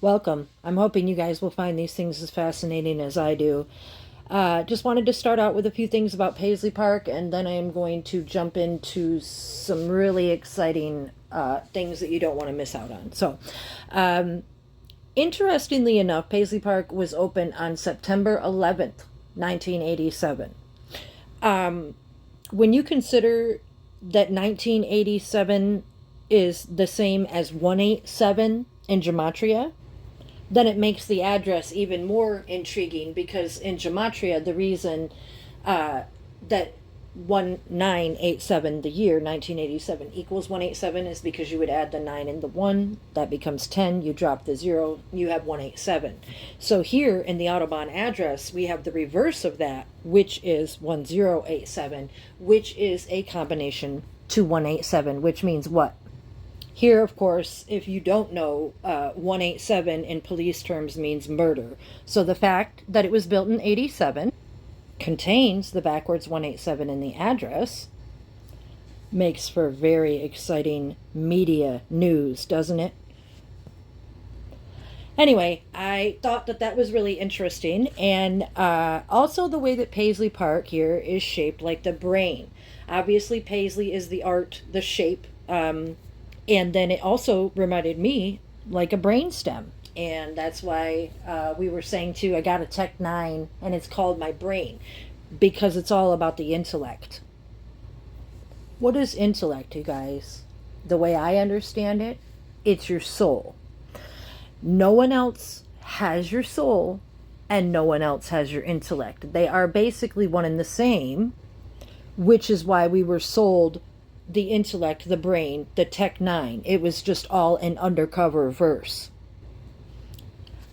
Welcome. I'm hoping you guys will find these things as fascinating as I do. Just wanted to start out with a few things about Paisley Park, and then I am going to jump into some really exciting things that you don't want to miss out on. So, interestingly enough, Paisley Park was open on September 11th, 1987. When you consider that 1987 is the same as 187 in gematria, then it makes the address even more intriguing, because in gematria, the reason that 1987, the year 1987, equals 187 is because you would add the 9 and the 1. That becomes 10. You drop the 0. You have 187. So here in the Autobahn address, we have the reverse of that, which is 1087, which is a combination to 187, which means what? Here, of course, if you don't know, 187 in police terms means murder. So the fact that it was built in 87, contains the backwards 187 in the address, makes for very exciting media news, doesn't it? Anyway, I thought that that was really interesting. And also the way that Paisley Park here is shaped like the brain. Obviously, Paisley is the art, the shape, and then it also reminded me like a brainstem. And that's why we were saying too, I got a Tech 9 and it's called my brain, because it's all about the intellect. What is intellect, you guys? The way I understand it, it's your soul. No one else has your soul and no one else has your intellect. They are basically one and the same, which is why we were sold the intellect, the brain, the Tech 9. It was just all an undercover verse.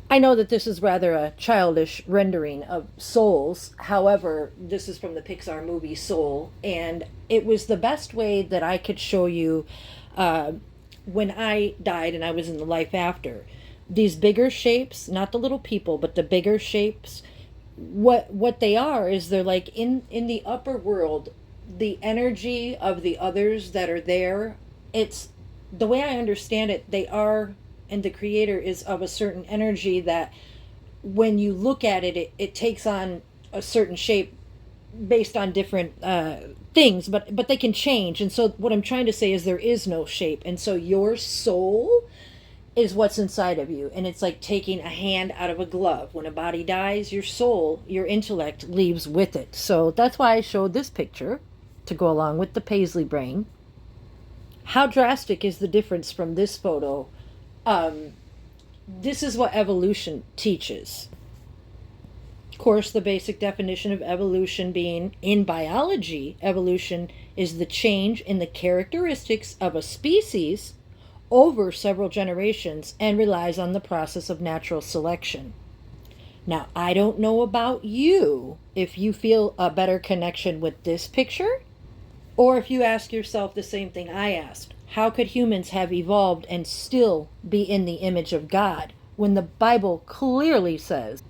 I know that this is rather a childish rendering of souls. However, this is from the Pixar movie Soul, and it was the best way that I could show you when I died and I was in the life after. These bigger shapes, not the little people, but the bigger shapes, what they are is they're like in the upper world, the energy of the others that are there. It's the way I understand it, they are, and the creator is of a certain energy that when you look at it, it takes on a certain shape based on different things, but they can change. And so what I'm trying to say is there is no shape. And so your soul is what's inside of you. And it's like taking a hand out of a glove. When a body dies, your soul, your intellect leaves with it. So that's why I showed this picture to go along with the Paisley brain. How drastic is the difference from this photo? This is what evolution teaches. Of course, the basic definition of evolution being, in biology, evolution is the change in the characteristics of a species over several generations and relies on the process of natural selection. Now, I don't know about you, if you feel a better connection with this picture, or if you ask yourself the same thing I asked. How could humans have evolved and still be in the image of God when the Bible clearly says,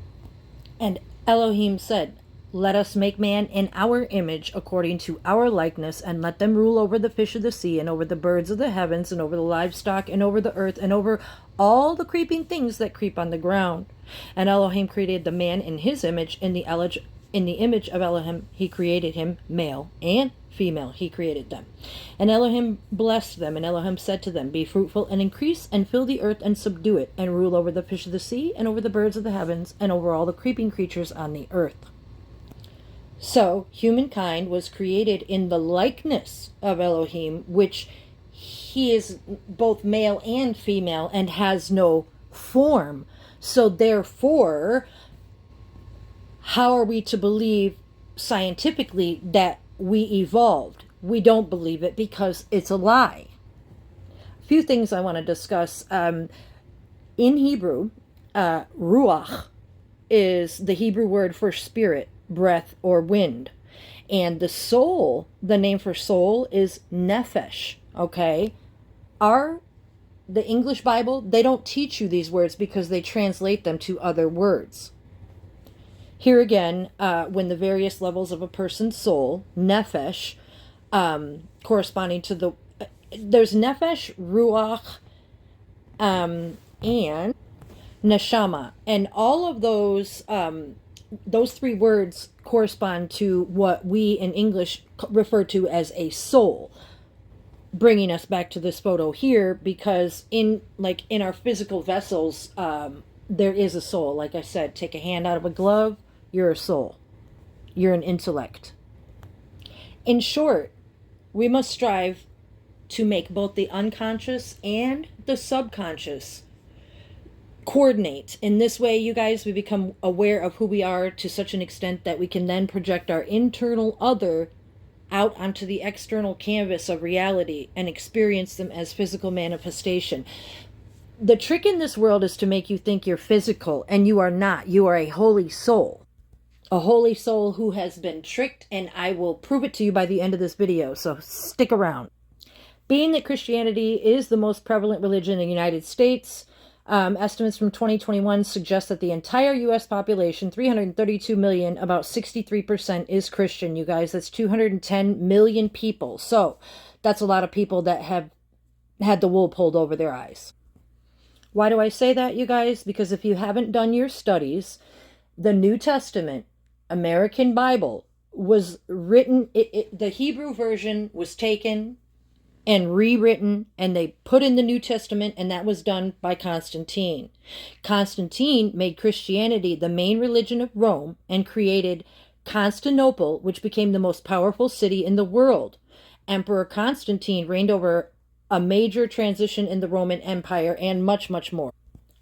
and Elohim said, "Let us make man in our image according to our likeness, and let them rule over the fish of the sea, and over the birds of the heavens, and over the livestock, and over the earth, and over all the creeping things that creep on the ground." And Elohim created the man in his image. In the image of Elohim he created him, male and female he created them. And Elohim blessed them, and Elohim said to them, "Be fruitful and increase, and fill the earth and subdue it, and rule over the fish of the sea, and over the birds of the heavens, and over all the creeping creatures on the earth." So humankind was created in the likeness of Elohim, which he is both male and female and has no form. So therefore, how are we to believe scientifically that we evolved? We don't believe it because it's a lie. A few things I want to discuss. In Hebrew, ruach is the Hebrew word for spirit, breath, or wind. And the soul, the name for soul is nephesh, okay? The English Bible, they don't teach you these words because they translate them to other words. Here again, when the various levels of a person's soul, nephesh, corresponding to there's nephesh, ruach, and neshama, and all of those three words correspond to what we in English refer to as a soul. Bringing us back to this photo here, because in our physical vessels, there is a soul. Like I said, take a hand out of a glove, you're a soul. You're an intellect. In short, we must strive to make both the unconscious and the subconscious coordinate. In this way, you guys, we become aware of who we are to such an extent that we can then project our internal other out onto the external canvas of reality and experience them as physical manifestation. The trick in this world is to make you think you're physical, and you are not. You are a holy soul. A holy soul who has been tricked, and I will prove it to you by the end of this video, so stick around. Being that Christianity is the most prevalent religion in the United States, estimates from 2021 suggest that the entire U.S. population, 332 million, about 63% is Christian, you guys. That's 210 million people. So that's a lot of people that have had the wool pulled over their eyes. Why do I say that, you guys? Because if you haven't done your studies, the New Testament, American Bible, was written, the Hebrew version was taken and rewritten, and they put in the New Testament, and that was done by Constantine. Constantine made Christianity the main religion of Rome and created Constantinople, which became the most powerful city in the world. Emperor Constantine reigned over a major transition in the Roman Empire and much, much more.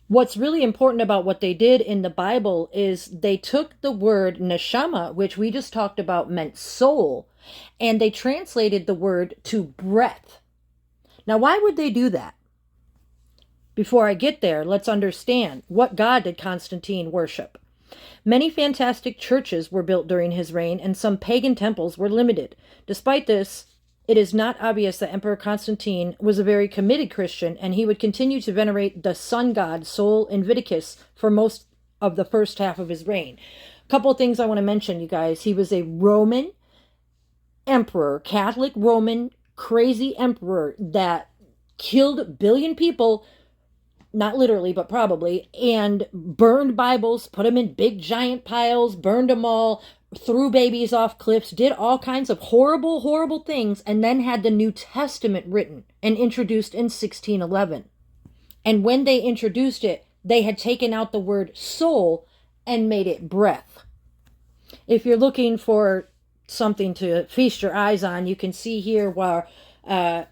What's really important about what they did in the Bible is they took the word neshama, which we just talked about meant soul, and they translated the word to breath. Now, why would they do that? Before I get there, let's understand, what God did Constantine worship? Many fantastic churches were built during his reign, and some pagan temples were limited. Despite this, it is not obvious that Emperor Constantine was a very committed Christian, and he would continue to venerate the sun god Sol Invictus for most of the first half of his reign. A couple of things I want to mention, you guys. He was a Roman emperor, Catholic Roman, crazy emperor that killed a billion people, not literally, but probably, and burned Bibles, put them in big giant piles, burned them all, threw babies off cliffs, did all kinds of horrible, horrible things, and then had the New Testament written and introduced in 1611. And when they introduced it, they had taken out the word soul and made it breath. If you're looking for something to feast your eyes on, you can see here where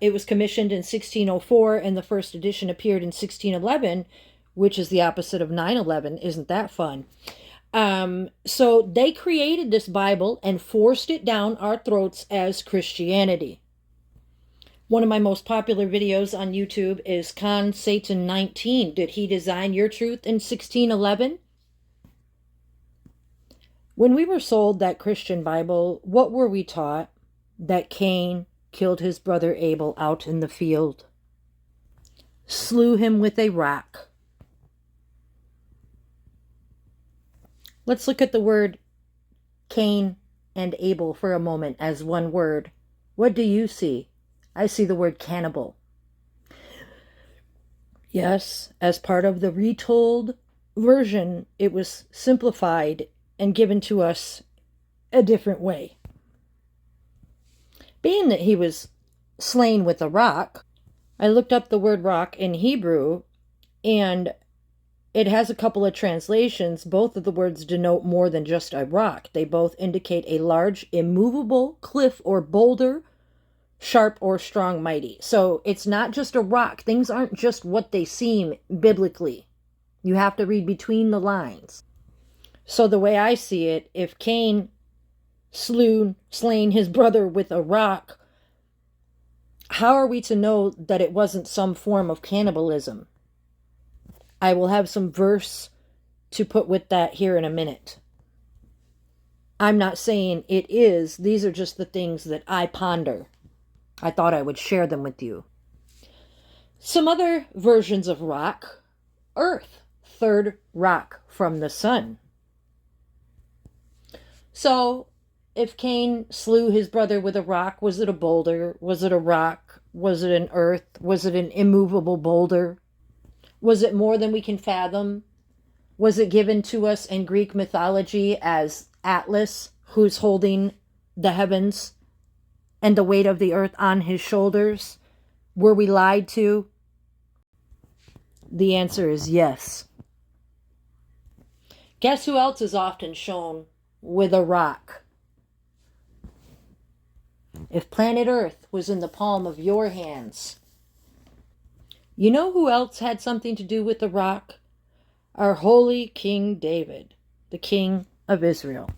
it was commissioned in 1604 and the first edition appeared in 1611, which is the opposite of 9/11. Isn't that fun? So they created this Bible and forced it down our throats as Christianity. One of my most popular videos on YouTube is Con Satan 19. Did he design your truth in 1611? When we were sold that Christian Bible, what were we taught? That Cain killed his brother Abel out in the field, slew him with a rock. Let's look at the word Cain and Abel for a moment as one word. What do you see? I see the word cannibal. Yes, as part of the retold version, it was simplified and given to us a different way. Being that he was slain with a rock, I looked up the word rock in Hebrew, and it has a couple of translations. Both of the words denote more than just a rock. They both indicate a large, immovable cliff or boulder, sharp or strong, mighty. So it's not just a rock. Things aren't just what they seem biblically. You have to read between the lines. So the way I see it, if Cain slain his brother with a rock, how are we to know that it wasn't some form of cannibalism? I will have some verse to put with that here in a minute. I'm not saying it is. These are just the things that I ponder. I thought I would share them with you. Some other versions of rock: earth, third rock from the sun. So, if Cain slew his brother with a rock, was it a boulder? Was it a rock? Was it an earth? Was it an immovable boulder? Was it more than we can fathom? Was it given to us in Greek mythology as Atlas, who's holding the heavens and the weight of the earth on his shoulders? Were we lied to? The answer is yes. Guess who else is often shown with a rock? If planet Earth was in the palm of your hands, you know who else had something to do with the rock? Our holy King David, the King of Israel.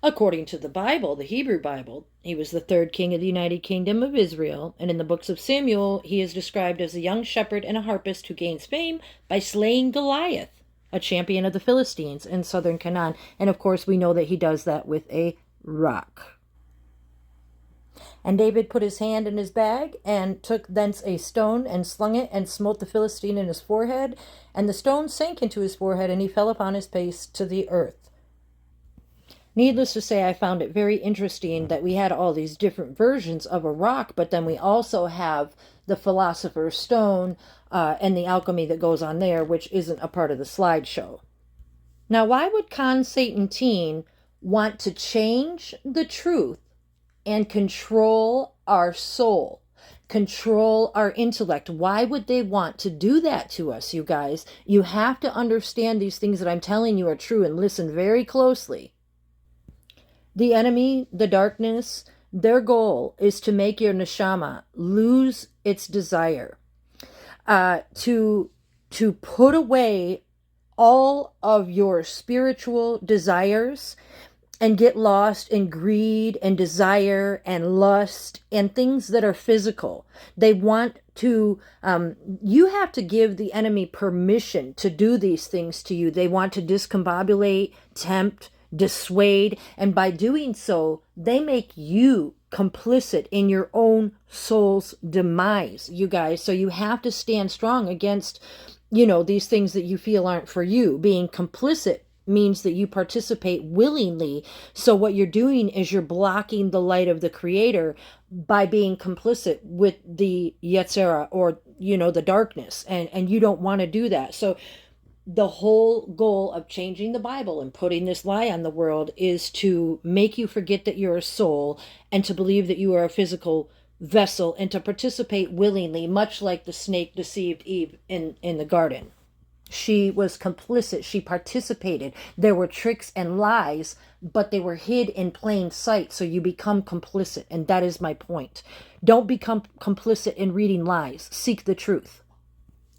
According to the Bible, the Hebrew Bible, he was the third king of the United Kingdom of Israel, and in the books of Samuel, he is described as a young shepherd and a harpist who gains fame by slaying Goliath, a champion of the Philistines in southern Canaan. And of course, we know that he does that with a rock. And David put his hand in his bag and took thence a stone and slung it and smote the Philistine in his forehead. And the stone sank into his forehead, and he fell upon his face to the earth. Needless to say, I found it very interesting that we had all these different versions of a rock, but then we also have the philosopher's stone and the alchemy that goes on there, which isn't a part of the slideshow. Now, why would Constantine want to change the truth and control our soul, control our intellect? Why would they want to do that to us, you guys? You have to understand these things that I'm telling you are true, and listen very closely. The enemy, the darkness, their goal is to make your neshama lose its desire, to put away all of your spiritual desires and get lost in greed and desire and lust and things that are physical. They want to, you have to give the enemy permission to do these things to you. They want to discombobulate, tempt, dissuade, and by doing so, they make you complicit in your own soul's demise, you guys. So you have to stand strong against, these things that you feel aren't for you. Being complicit means that you participate willingly. So what you're doing is you're blocking the light of the Creator by being complicit with the Yetzirah, or, the darkness. And you don't want to do that. So the whole goal of changing the Bible and putting this lie on the world is to make you forget that you're a soul and to believe that you are a physical vessel and to participate willingly, much like the snake deceived Eve in the garden. She was complicit. She participated. There were tricks and lies, but they were hid in plain sight. So you become complicit. And that is my point. Don't become complicit in reading lies. Seek the truth.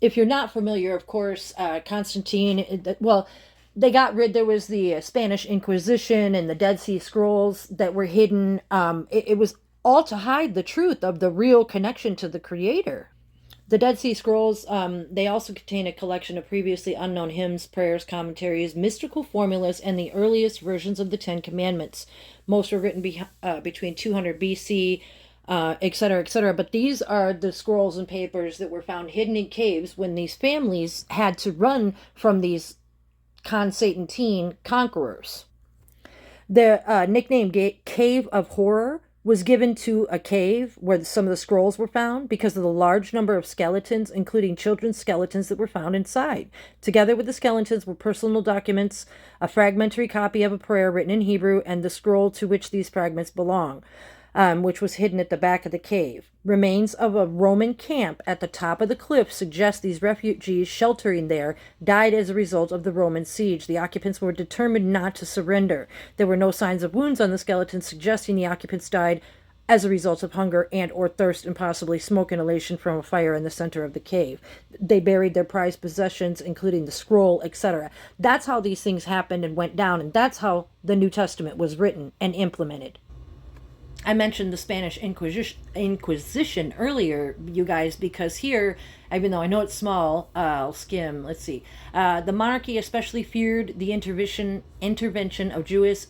If you're not familiar, of course, Constantine, there was the Spanish Inquisition and the Dead Sea Scrolls that were hidden. It was all to hide the truth of the real connection to the Creator. The Dead Sea Scrolls, they also contain a collection of previously unknown hymns, prayers, commentaries, mystical formulas, and the earliest versions of the Ten Commandments. Most were written between 200 BC, etc., etc. But these are the scrolls and papers that were found hidden in caves when these families had to run from these Constantine conquerors. The nickname Cave of Horror was given to a cave where some of the scrolls were found because of the large number of skeletons, including children's skeletons, that were found inside. Together with the skeletons were personal documents, a fragmentary copy of a prayer written in Hebrew, and the scroll to which these fragments belong, which was hidden at the back of the cave. Remains of a Roman camp at the top of the cliff suggest these refugees sheltering there died as a result of the Roman siege. The occupants were determined not to surrender. There were no signs of wounds on the skeletons, suggesting the occupants died as a result of hunger and or thirst and possibly smoke inhalation from a fire in the center of the cave. They buried their prized possessions, including the scroll, etc. That's how these things happened and went down, and that's how the New Testament was written and implemented. I mentioned the Spanish Inquisition earlier, you guys, because here, even though I know it's small, I'll skim. Let's see. The monarchy especially feared the intervention of Jewish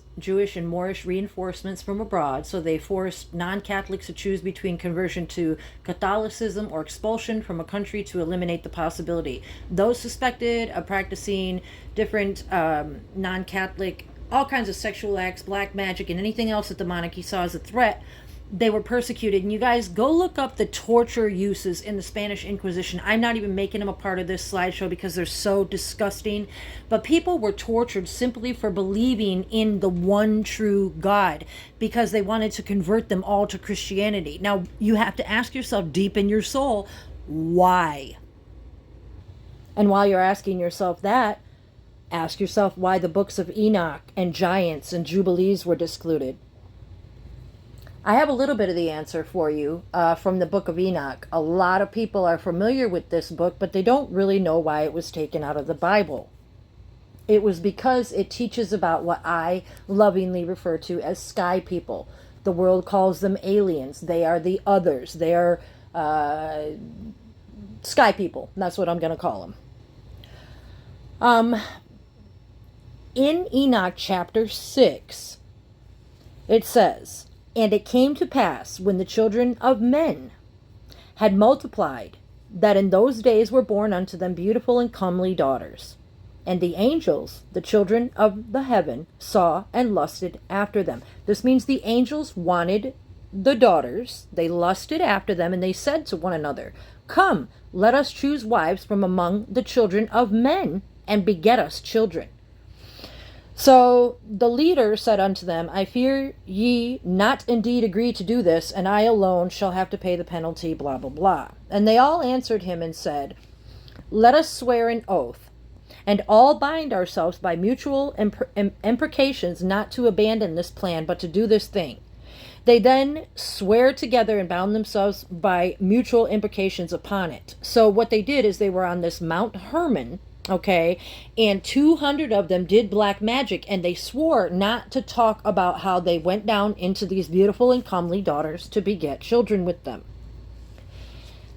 and Moorish reinforcements from abroad, so they forced non-Catholics to choose between conversion to Catholicism or expulsion from a country to eliminate the possibility. Those suspected of practicing different non-Catholic all kinds of sexual acts, black magic, and anything else that the monarchy saw as a threat they were persecuted. And you guys go look up the torture uses in the Spanish Inquisition. I'm not even making them a part of this slideshow because they're so disgusting. But people were tortured simply for believing in the one true God, because they wanted to convert them all to Christianity. Now, you have to ask yourself deep in your soul, why? And while you're asking yourself that, ask yourself why the books of Enoch and Giants and Jubilees were excluded. I have a little bit of the answer for you from the book of Enoch. A lot of people are familiar with this book, but they don't really know why it was taken out of the Bible. It was because it teaches about what I lovingly refer to as sky people. The world calls them aliens. They are the others. They are sky people. That's what I'm going to call them. In Enoch chapter 6, it says, "And it came to pass, when the children of men had multiplied, that in those days were born unto them beautiful and comely daughters. And the angels, the children of the heaven, saw and lusted after them." This means the angels wanted the daughters. They lusted after them, and they said to one another, "Come, let us choose wives from among the children of men, and beget us children." So the leader said unto them, "I fear ye not indeed agree to do this, and I alone shall have to pay the penalty, blah, blah, blah." And they all answered him and said, "Let us swear an oath, and all bind ourselves by mutual imprecations not to abandon this plan, but to do this thing." They then swear together and bound themselves by mutual imprecations upon it. So what they did is they were on this Mount Hermon, okay, and 200 of them did black magic, and they swore not to talk about how they went down into these beautiful and comely daughters to beget children with them.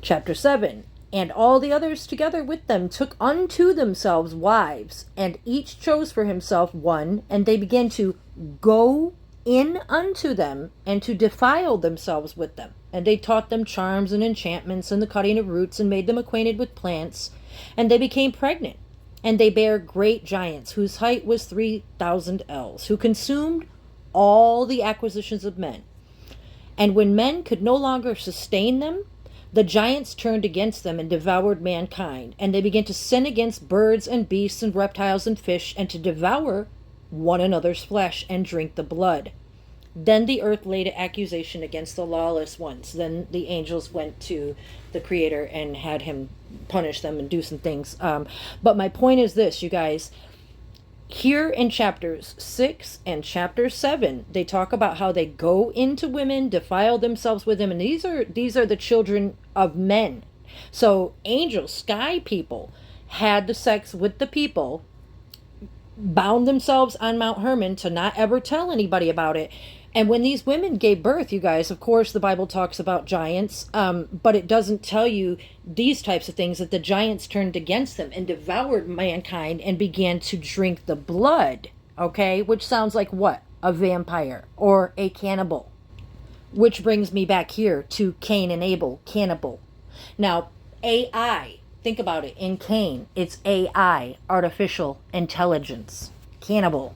Chapter 7, "And all the others together with them took unto themselves wives, and each chose for himself one, and they began to go in unto them, and to defile themselves with them. And they taught them charms and enchantments, and the cutting of roots, and made them acquainted with plants. And they became pregnant, and they bare great giants, whose height was 3,000 ells, who consumed all the acquisitions of men. And when men could no longer sustain them, the giants turned against them and devoured mankind. And they began to sin against birds and beasts and reptiles and fish, and to devour one another's flesh and drink the blood. Then the earth laid an accusation against the lawless ones. Then the angels went to the Creator and had him punish them and do some things. But my point is this, you guys. Here in chapters 6 and chapter 7, they talk about how they go into women, defile themselves with them, and these are the children of men. So angels, sky people, had the sex with the people, bound themselves on Mount Hermon to not ever tell anybody about it. And when these women gave birth, you guys, of course, the Bible talks about giants, but it doesn't tell you these types of things, that the giants turned against them and devoured mankind and began to drink the blood, okay? Which sounds like what? A vampire or a cannibal. Which brings me back here to Cain and Abel, cannibal. Now, AI, think about it. In Cain, it's AI, artificial intelligence, cannibal,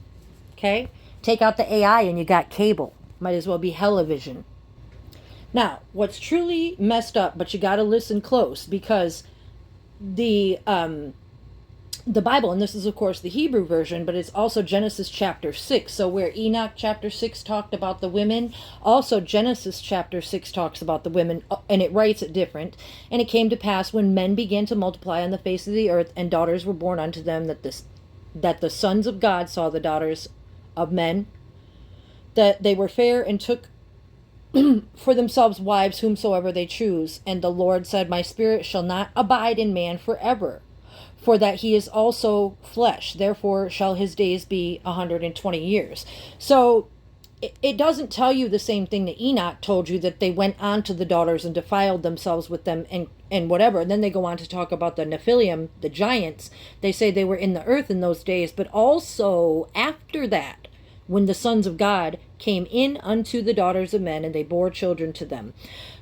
okay? Take out the AI and you got cable. Might as well be television. Now, what's truly messed up, but you got to listen close, because the Bible, and this is of course the Hebrew version, but it's also Genesis chapter 6. So where Enoch chapter 6 talked about the women, also Genesis chapter 6 talks about the women, and it writes it different. "And it came to pass, when men began to multiply on the face of the earth, and daughters were born unto them, that the sons of God saw the daughters of men, that they were fair, and took for themselves wives whomsoever they choose. And the Lord said, My spirit shall not abide in man forever, for that he is also flesh. Therefore shall his days be 120 years. So it doesn't tell you the same thing that Enoch told you, that they went on to the daughters and defiled themselves with them and whatever. And then they go on to talk about the Nephilim, the giants. They say they were in the earth in those days, but also after that, when the sons of God came in unto the daughters of men, and they bore children to them.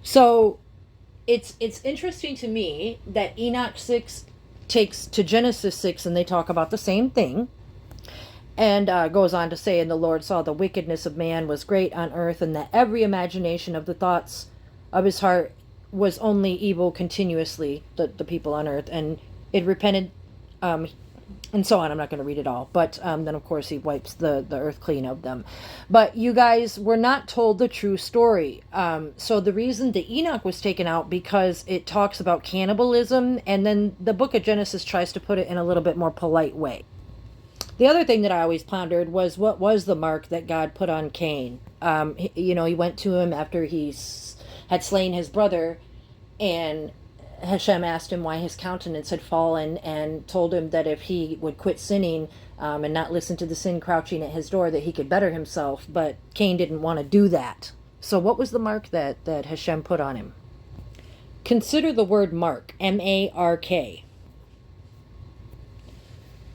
So it's interesting to me that Enoch 6 takes to Genesis 6, and they talk about the same thing. And goes on to say, and the Lord saw the wickedness of man was great on earth, and that every imagination of the thoughts of his heart was only evil continuously, the people on earth. And it repented, and so on. I'm not going to read it all. But then, of course, he wipes the earth clean of them. But you guys were not told the true story. So the reason the Enoch was taken out, because it talks about cannibalism, and then the book of Genesis tries to put it in a little bit more polite way. The other thing that I always pondered was, what was the mark that God put on Cain? He went to him after he had slain his brother, and Hashem asked him why his countenance had fallen, and told him that if he would quit sinning and not listen to the sin crouching at his door, that he could better himself. But Cain didn't want to do that. So what was the mark that Hashem put on him? Consider the word mark, M-A-R-K.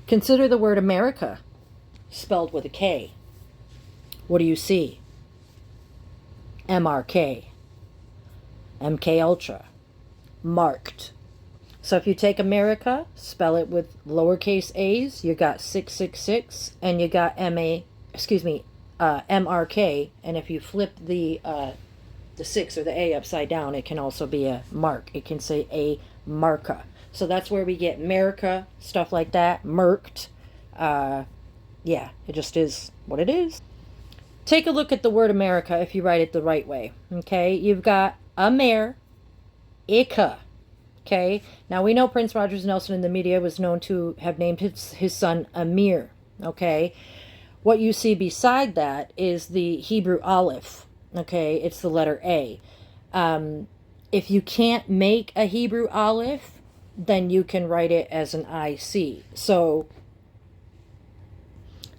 Consider the word America, spelled with a K. What do you see? M-R-K. M-K Ultra. Marked. So if you take America, spell it with lowercase a's, you got 666, and you got M-R-K, and if you flip the 6 or the A upside down, it can also be a mark. It can say a marca. So that's where we get America, stuff like that, merked. Yeah, it just is what it is. Take a look at the word America if you write it the right way. Okay, you've got America. Okay, now we know Prince Rogers Nelson in the media was known to have named his son Amir. Okay, what you see beside that is the Hebrew Aleph. Okay, it's the letter A. If you can't make a Hebrew Aleph, then you can write it as an IC. So,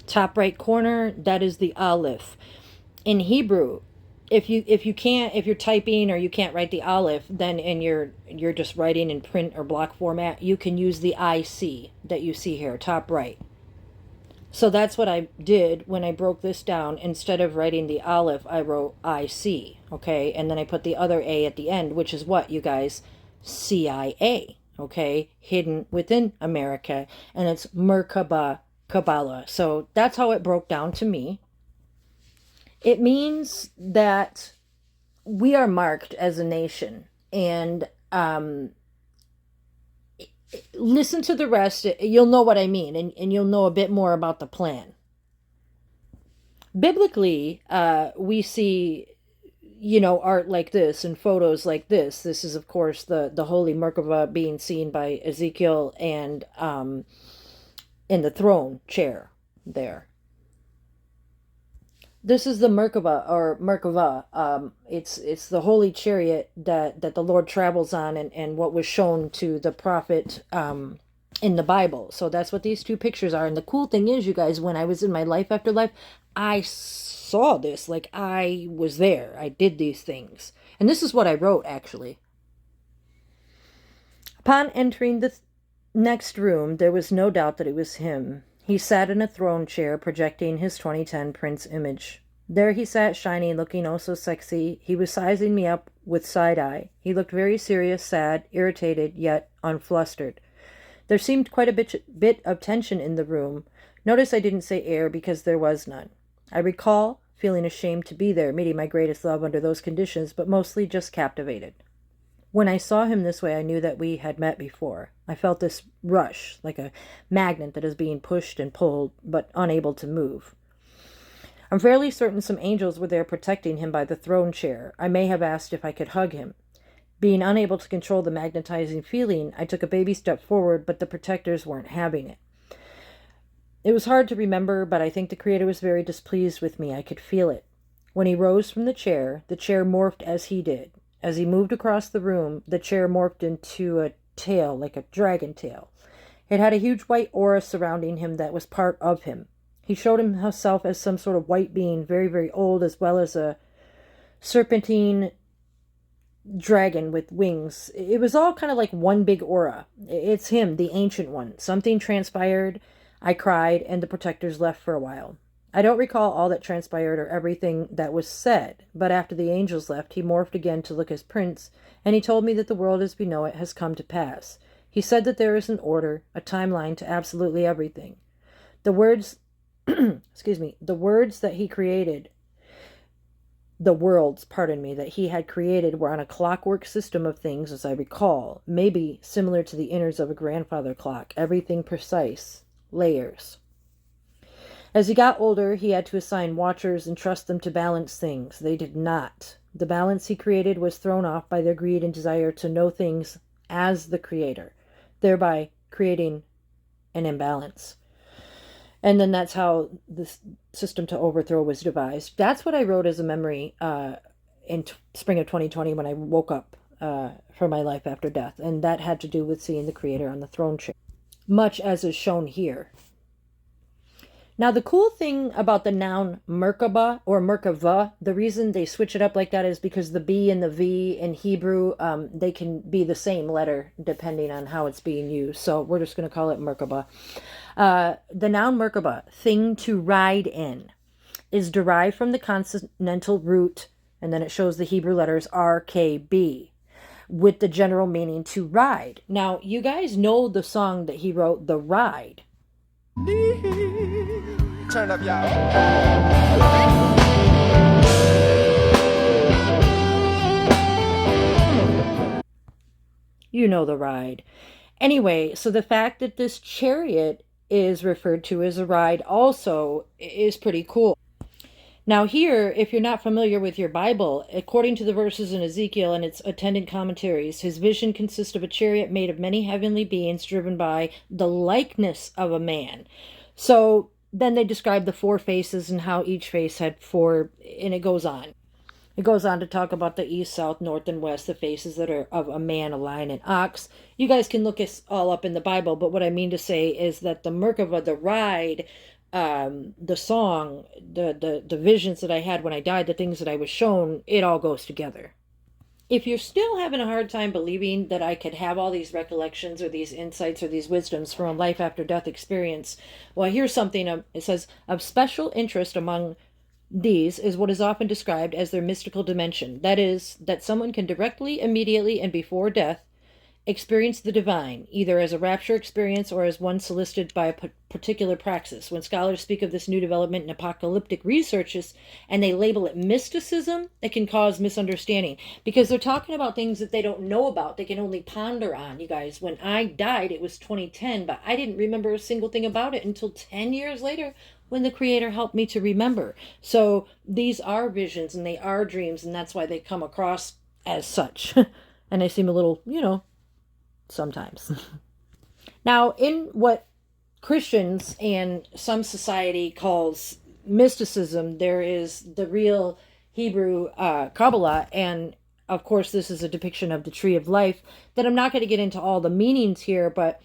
top right corner, that is the Aleph. In Hebrew, if you're typing or you can't write the Aleph, then and you're just writing in print or block format, you can use the IC that you see here, top right. So that's what I did when I broke this down. Instead of writing the Aleph, I wrote IC, okay? And then I put the other A at the end, which is what, you guys? CIA. Okay, hidden within America, and it's Merkaba Kabbalah. So that's how it broke down to me. It means that we are marked as a nation, and listen to the rest. You'll know what I mean, and you'll know a bit more about the plan. Biblically, we see art like this and photos like this. This is, of course, the holy Merkava being seen by Ezekiel and in the throne chair there. This is the Merkava, or Merkava. It's the holy chariot that the Lord travels on, and what was shown to the prophet in the Bible. So that's what these two pictures are. And the cool thing is, you guys, when I was in my life after life, I saw this. Like, I was there. I did these things. And this is what I wrote, actually. Upon entering the next room, there was no doubt that it was him. He sat in a throne chair, projecting his 2010 Prince image. There he sat, shiny, looking oh so sexy. He was sizing me up with side eye. He looked very serious, sad, irritated, yet unflustered. There seemed quite a bit of tension in the room. Notice I didn't say air, because there was none. I recall feeling ashamed to be there, meeting my greatest love under those conditions, but mostly just captivated. When I saw him this way, I knew that we had met before. I felt this rush, like a magnet that is being pushed and pulled, but unable to move. I'm fairly certain some angels were there protecting him by the throne chair. I may have asked if I could hug him. Being unable to control the magnetizing feeling, I took a baby step forward, but the protectors weren't having it. It was hard to remember, but I think the Creator was very displeased with me. I could feel it. When he rose from the chair morphed as he did. As he moved across the room, the chair morphed into a tail, like a dragon tail. It had a huge white aura surrounding him that was part of him. He showed himself as some sort of white being, very, very old, as well as a serpentine dragon with wings. It was all kind of like one big aura. It's him, the Ancient One. Something transpired. I cried, and the protectors left for a while. I don't recall all that transpired or everything that was said, but after the angels left, he morphed again to look as Prince, and he told me that the world as we know it has come to pass. He said that there is an order, a timeline to absolutely everything. The words excuse me, the words that he created, the worlds, pardon me, that he had created were on a clockwork system of things, as I recall, maybe similar to the innards of a grandfather clock, everything precise, layers. As he got older, he had to assign watchers and trust them to balance things. They did not. The balance he created was thrown off by their greed and desire to know things as the creator, thereby creating an imbalance. And then that's how this system to overthrow was devised. That's what I wrote as a memory in spring of 2020 when I woke up from my life after death. And that had to do with seeing the creator on the throne chair, much as is shown here. Now, the cool thing about the noun Merkaba or Merkava, the reason they switch it up like that is because the B and the V in Hebrew, they can be the same letter depending on how it's being used. So we're just going to call it Merkaba. The noun Merkaba, thing to ride in, is derived from the consonantal root, and then it shows the Hebrew letters RKB, with the general meaning to ride. Now, you guys know the song that he wrote, The Ride. Turn up, y'all. You know The Ride. Anyway, so the fact that this chariot is referred to as a ride also is pretty cool. Now here, if you're not familiar with your Bible, according to the verses in Ezekiel and its attendant commentaries, his vision consists of a chariot made of many heavenly beings driven by the likeness of a man. So then they describe the four faces and how each face had four, and it goes on. It goes on to talk about the east, south, north, and west, the faces that are of a man, a lion, and ox. You guys can look us all up in the Bible, but what I mean to say is that the Merkava, the ride, the song, the visions that I had when I died, the things that I was shown, it all goes together. If you're still having a hard time believing that I could have all these recollections or these insights or these wisdoms from a life after death experience, well, here's something. It says, of special interest among these is what is often described as their mystical dimension. That is, that someone can directly, immediately, and before death experience the divine, either as a rapture experience or as one solicited by a particular praxis. When scholars speak of this new development in apocalyptic researches and they label it mysticism, it can cause misunderstanding because they're talking about things that they don't know about. They can only ponder on. You guys, when I died, it was 2010, but I didn't remember a single thing about it until 10 years later when the Creator helped me to remember. So these are visions and they are dreams, and that's why they come across as such. And they seem a little, sometimes. Now, in what Christians and some society calls mysticism, there is the real Hebrew Kabbalah, and of course this is a depiction of the tree of life that I'm not going to get into all the meanings here, but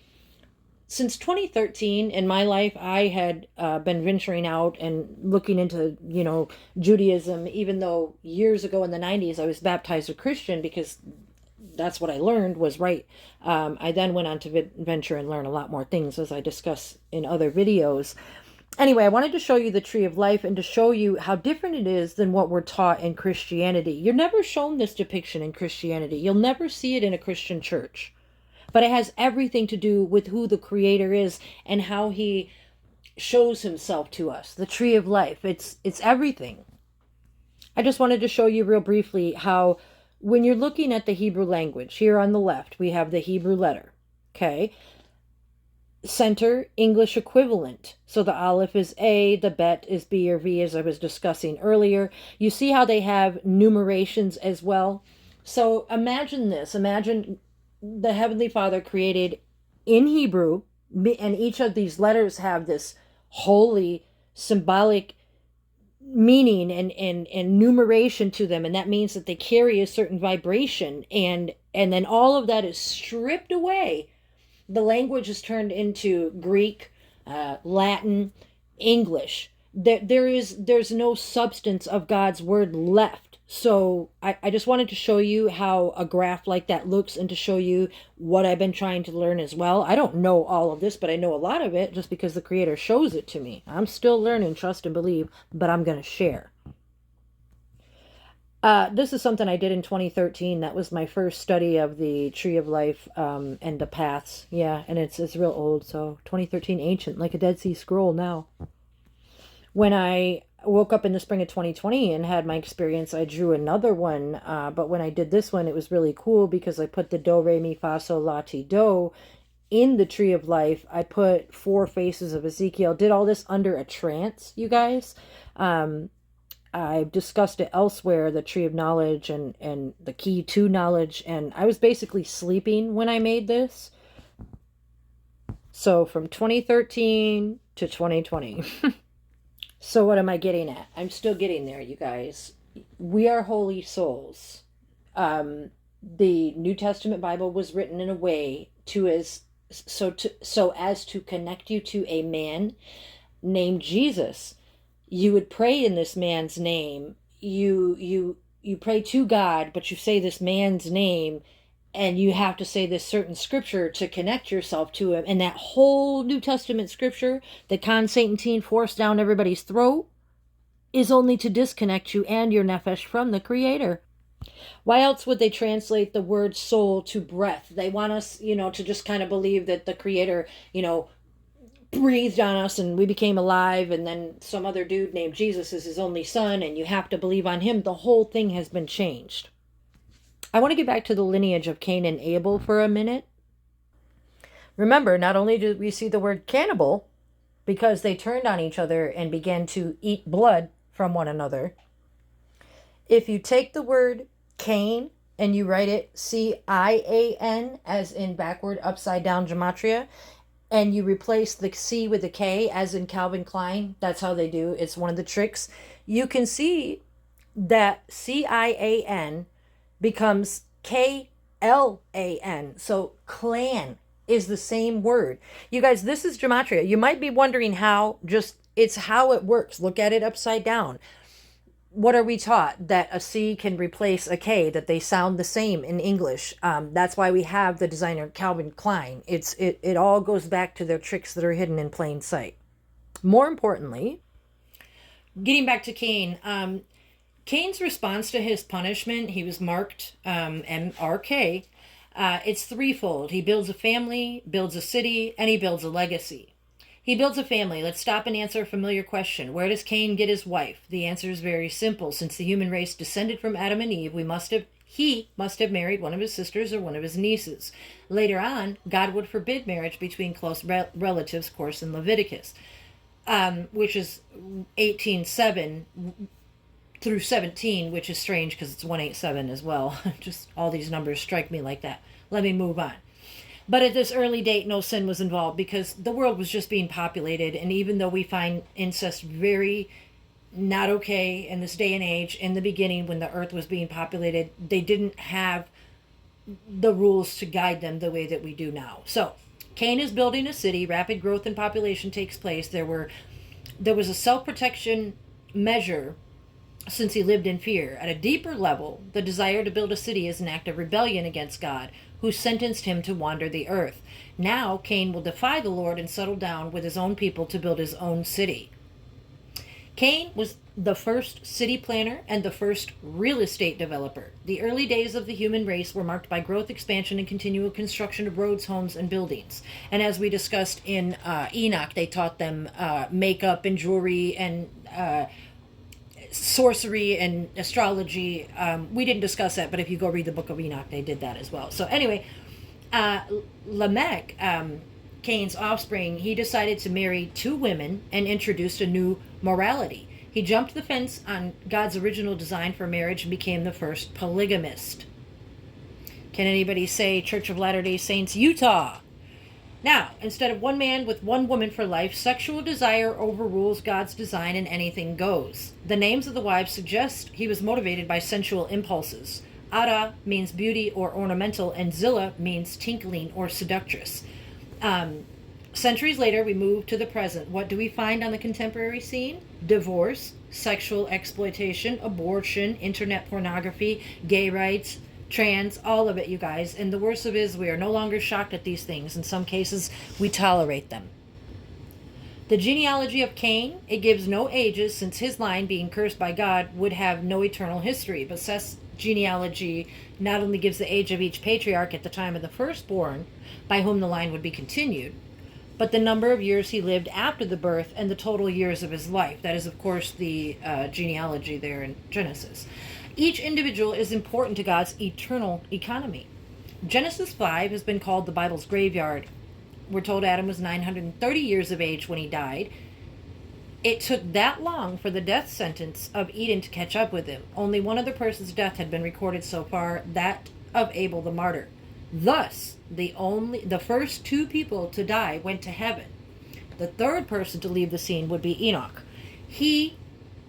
since 2013 in my life, I had been venturing out and looking into, Judaism, even though years ago in the 90s I was baptized a Christian because that's what I learned was right. I then went on to venture and learn a lot more things, as I discuss in other videos. Anyway, I wanted to show you the tree of life and to show you how different it is than what we're taught in Christianity. You're never shown this depiction in Christianity. You'll never see it in a Christian church. But it has everything to do with who the Creator is and how he shows himself to us. The tree of life. It's everything. I just wanted to show you real briefly how when you're looking at the Hebrew language, here on the left, we have the Hebrew letter, okay? Center, English equivalent. So the Aleph is A, the Bet is B or V, as I was discussing earlier. You see how they have numerations as well? So imagine this. Imagine the Heavenly Father created in Hebrew, and each of these letters have this holy, symbolic meaning and numeration to them, and that means that they carry a certain vibration, and then all of that is stripped away. The language is turned into Greek, Latin, English. There's no substance of God's word left. So I just wanted to show you how a graph like that looks and to show you what I've been trying to learn as well. I don't know all of this, but I know a lot of it just because the Creator shows it to me. I'm still learning, trust and believe, but I'm going to share. This is something I did in 2013. That was my first study of the Tree of Life and the paths. Yeah, and it's real old, so 2013, ancient, like a Dead Sea Scroll now. When I woke up in the spring of 2020 and had my experience, I drew another one. But when I did this one, it was really cool because I put the do, re, mi, fa, sol, la, ti, do in the tree of life. I put 4 faces of Ezekiel, did all this under a trance, you guys. I've discussed it elsewhere, the tree of knowledge and the key to knowledge. And I was basically sleeping when I made this. So from 2013 to 2020. So what am I getting at? I'm still getting there, you guys. We are holy souls. The New Testament Bible was written in a way so as to connect you to a man named Jesus. You would pray in this man's name. You pray to God, but you say this man's name, and you have to say this certain scripture to connect yourself to him. And that whole New Testament scripture that Constantine forced down everybody's throat is only to disconnect you and your nefesh from the Creator. Why else would they translate the word soul to breath? They want us, to just kind of believe that the Creator, breathed on us and we became alive, and then some other dude named Jesus is his only son, and you have to believe on him. The whole thing has been changed. I want to get back to the lineage of Cain and Abel for a minute. Remember, not only do we see the word cannibal, because they turned on each other and began to eat blood from one another. If you take the word Cain and you write it C-I-A-N, as in backward, upside down gematria, and you replace the C with a K, as in Calvin Klein, that's how they do, it's one of the tricks, you can see that C-I-A-N becomes K-L-A-N. So clan is the same word. You guys, this is gematria. You might be wondering how, it's how it works. Look at it upside down. What are we taught? That a C can replace a K, that they sound the same in English. That's why we have the designer Calvin Klein. It all goes back to their tricks that are hidden in plain sight. More importantly, getting back to Cain, Cain's response to his punishment, he was marked M-R-K. It's threefold. He builds a family, builds a city, and he builds a legacy. He builds a family. Let's stop and answer a familiar question. Where does Cain get his wife? The answer is very simple. Since the human race descended from Adam and Eve, he must have married one of his sisters or one of his nieces. Later on, God would forbid marriage between close relatives, of course, in Leviticus, which is 18:7 through 17, which is strange because it's 187 as well. Just all these numbers strike me like that. Let me move on. But at this early date, no sin was involved because the world was just being populated. And even though we find incest very not okay in this day and age, in the beginning when the earth was being populated, they didn't have the rules to guide them the way that we do now. So Cain is building a city. Rapid growth in population takes place. There was a self-protection measure since he lived in fear. At a deeper level, the desire to build a city is an act of rebellion against God, who sentenced him to wander the earth. Now Cain will defy the Lord and settle down with his own people to build his own city. Cain was the first city planner and the first real estate developer. The early days of the human race were marked by growth, expansion, and continual construction of roads, homes, and buildings. And as we discussed in Enoch, they taught them makeup and jewelry and sorcery and astrology. We didn't discuss that, but if you go read the book of Enoch, they did that as well. So anyway, Lamech, Cain's offspring, he decided to marry 2 women and introduced a new morality. He jumped the fence on God's original design for marriage and became the first polygamist. Can anybody say Church of Latter-day Saints, Utah? Now, instead of one man with one woman for life, sexual desire overrules God's design and anything goes. The names of the wives suggest he was motivated by sensual impulses. Ada means beauty or ornamental, and Zillah means tinkling or seductress. Centuries later, we move to the present. What do we find on the contemporary scene? Divorce, sexual exploitation, abortion, internet pornography, gay rights, trans, all of it, you guys. And the worst of it is we are no longer shocked at these things. In some cases, we tolerate them. The genealogy of Cain, it gives no ages, since his line, being cursed by God, would have no eternal history. But Seth's genealogy not only gives the age of each patriarch at the time of the firstborn, by whom the line would be continued, but the number of years he lived after the birth and the total years of his life. That is, of course, the genealogy there in Genesis. Each individual is important to God's eternal economy. Genesis 5 has been called the Bible's graveyard. We're told Adam was 930 years of age when he died. It took that long for the death sentence of Eden to catch up with him. Only one other person's death had been recorded so far, that of Abel the martyr. Thus, the first 2 people to die went to heaven. The third person to leave the scene would be Enoch. He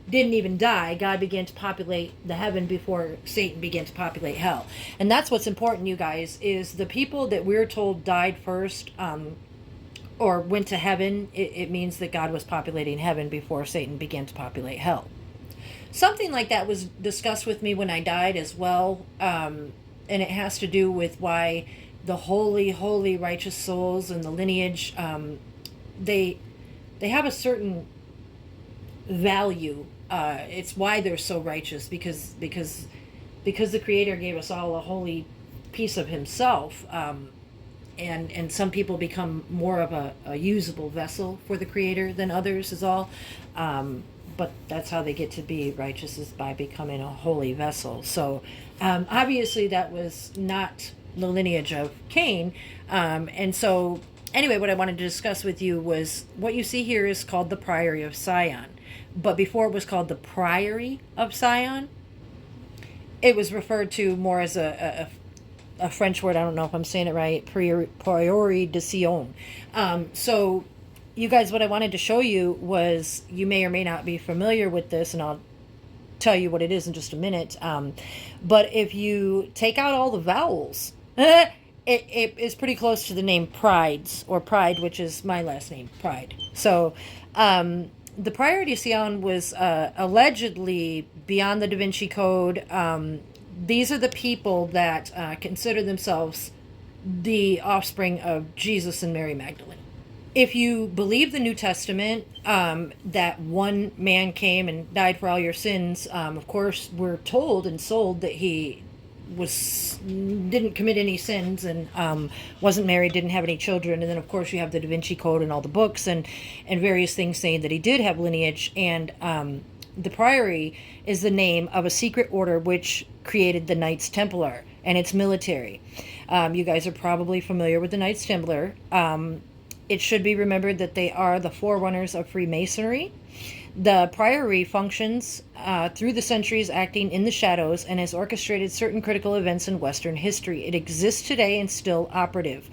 didn't even die. God began to populate the heaven before Satan began to populate hell. And that's what's important, you guys, is the people that we're told died first, or went to heaven, it means that God was populating heaven before Satan began to populate hell. Something like that was discussed with me when I died as well, and it has to do with why the holy, holy, righteous souls and the lineage, they have a certain value. It's why they're so righteous, because the Creator gave us all a holy piece of Himself. And some people become more of a usable vessel for the Creator than others is all. But that's how they get to be righteous, is by becoming a holy vessel. So obviously that was not the lineage of Cain. And so anyway, what I wanted to discuss with you was what you see here is called the Priory of Sion. But before it was called the Priory of Sion, it was referred to more as a French word. I don't know if I'm saying it right. Priory de Sion. So you guys, what I wanted to show you was, you may or may not be familiar with this, and I'll tell you what it is in just a minute. But if you take out all the vowels, it is pretty close to the name Prides, or Pride, which is my last name, Pride. So the Priory de Sion was allegedly beyond the Da Vinci Code. These are the people that consider themselves the offspring of Jesus and Mary Magdalene. If you believe the New Testament, that one man came and died for all your sins, of course, we're told and sold that he didn't commit any sins and wasn't married, didn't have any children. And then, of course, you have the Da Vinci Code and all the books and various things saying that he did have lineage. And the Priory is the name of a secret order which created the Knights Templar, and it's military. You guys are probably familiar with the Knights Templar. It should be remembered that they are the forerunners of Freemasonry. The Priory functions through the centuries, acting in the shadows, and has orchestrated certain critical events in Western history. It exists today and still operative.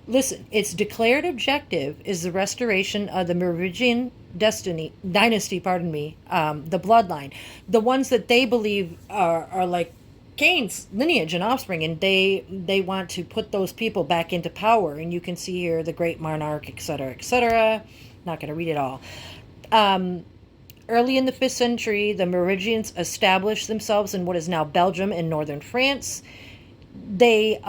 Listen, its declared objective is the restoration of the Merovingian dynasty, the bloodline. The ones that they believe are like Cain's lineage and offspring, and they want to put those people back into power. And you can see here the great monarch, etc., etc. Not going to read it all. Early in the 5th century, the Merovingians established themselves in what is now Belgium and northern France. They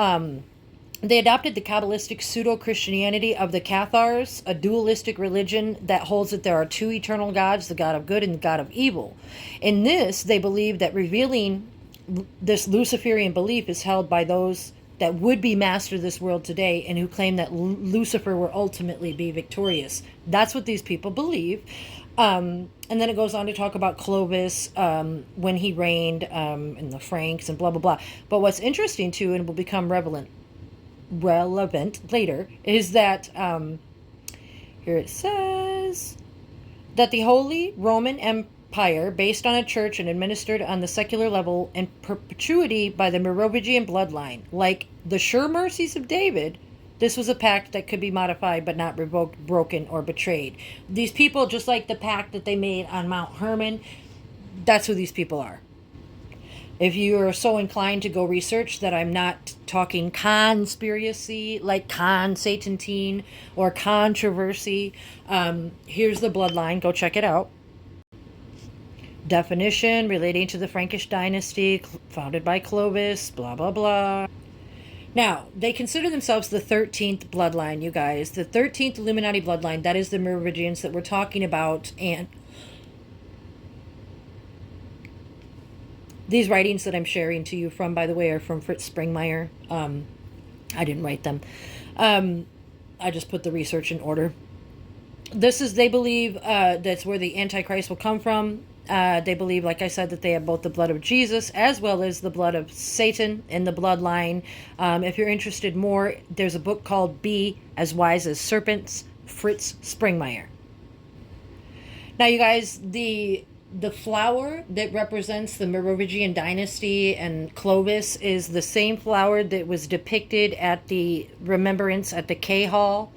adopted the Kabbalistic pseudo-Christianity of the Cathars, a dualistic religion that holds that there are 2 eternal gods, the God of good and the God of evil. In this, they believe that revealing this Luciferian belief is held by those that would be master of this world today, and who claim that Lucifer will ultimately be victorious. That's what these people believe. And then it goes on to talk about Clovis when he reigned, and the Franks and blah, blah, blah. But what's interesting, too, and will become relevant later, is that here it says that the Holy Roman Empire, based on a church and administered on the secular level in perpetuity by the Merovingian bloodline, like the sure mercies of David, this was a pact that could be modified but not revoked, broken, or betrayed. These people, just like the pact that they made on Mount Hermon, that's who these people are. If you are so inclined to go research, that I'm not talking conspiracy, like Constantine or controversy, here's the bloodline. Go check it out. Definition: relating to the Frankish dynasty founded by Clovis, blah, blah, blah. Now, they consider themselves the 13th bloodline, you guys. The 13th Illuminati bloodline, that is the Merovingians that we're talking about. And these writings that I'm sharing to you from, by the way, are from Fritz Springmeier. I didn't write them. I just put the research in order. They believe that's where the Antichrist will come from. They believe, like I said, that they have both the blood of Jesus as well as the blood of Satan in the bloodline. If you're interested more, there's a book called Be as Wise as Serpents, Fritz Springmeier. Now, you guys, the flower that represents the Merovingian dynasty and Clovis is the same flower that was depicted at the remembrance at the K Hall.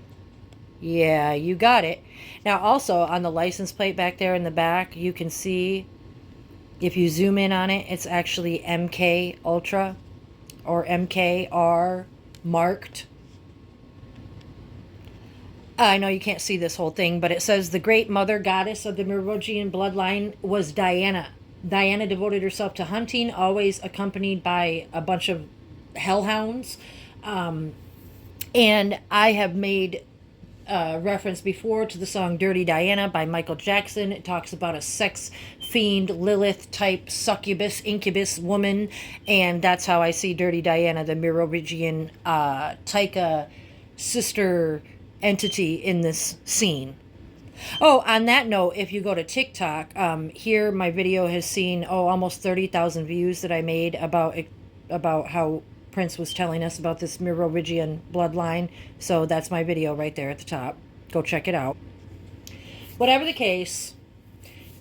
Yeah, you got it. Now, also on the license plate back there in the back, you can see, if you zoom in on it, it's actually MK Ultra or MKR marked. I know you can't see this whole thing, but it says the great mother goddess of the Merovingian bloodline was Diana. Diana devoted herself to hunting, always accompanied by a bunch of hellhounds. And I have made reference before to the song Dirty Diana by Michael Jackson. It talks about a sex fiend, Lilith type succubus, incubus woman, and that's how I see Dirty Diana, the Merovingian Taika sister entity in this scene. Oh, on that note, if you go to TikTok, here my video has seen almost 30,000 views that I made about how Prince was telling us about this Merovingian bloodline. So that's my video right there at the top. Go check it out. Whatever the case,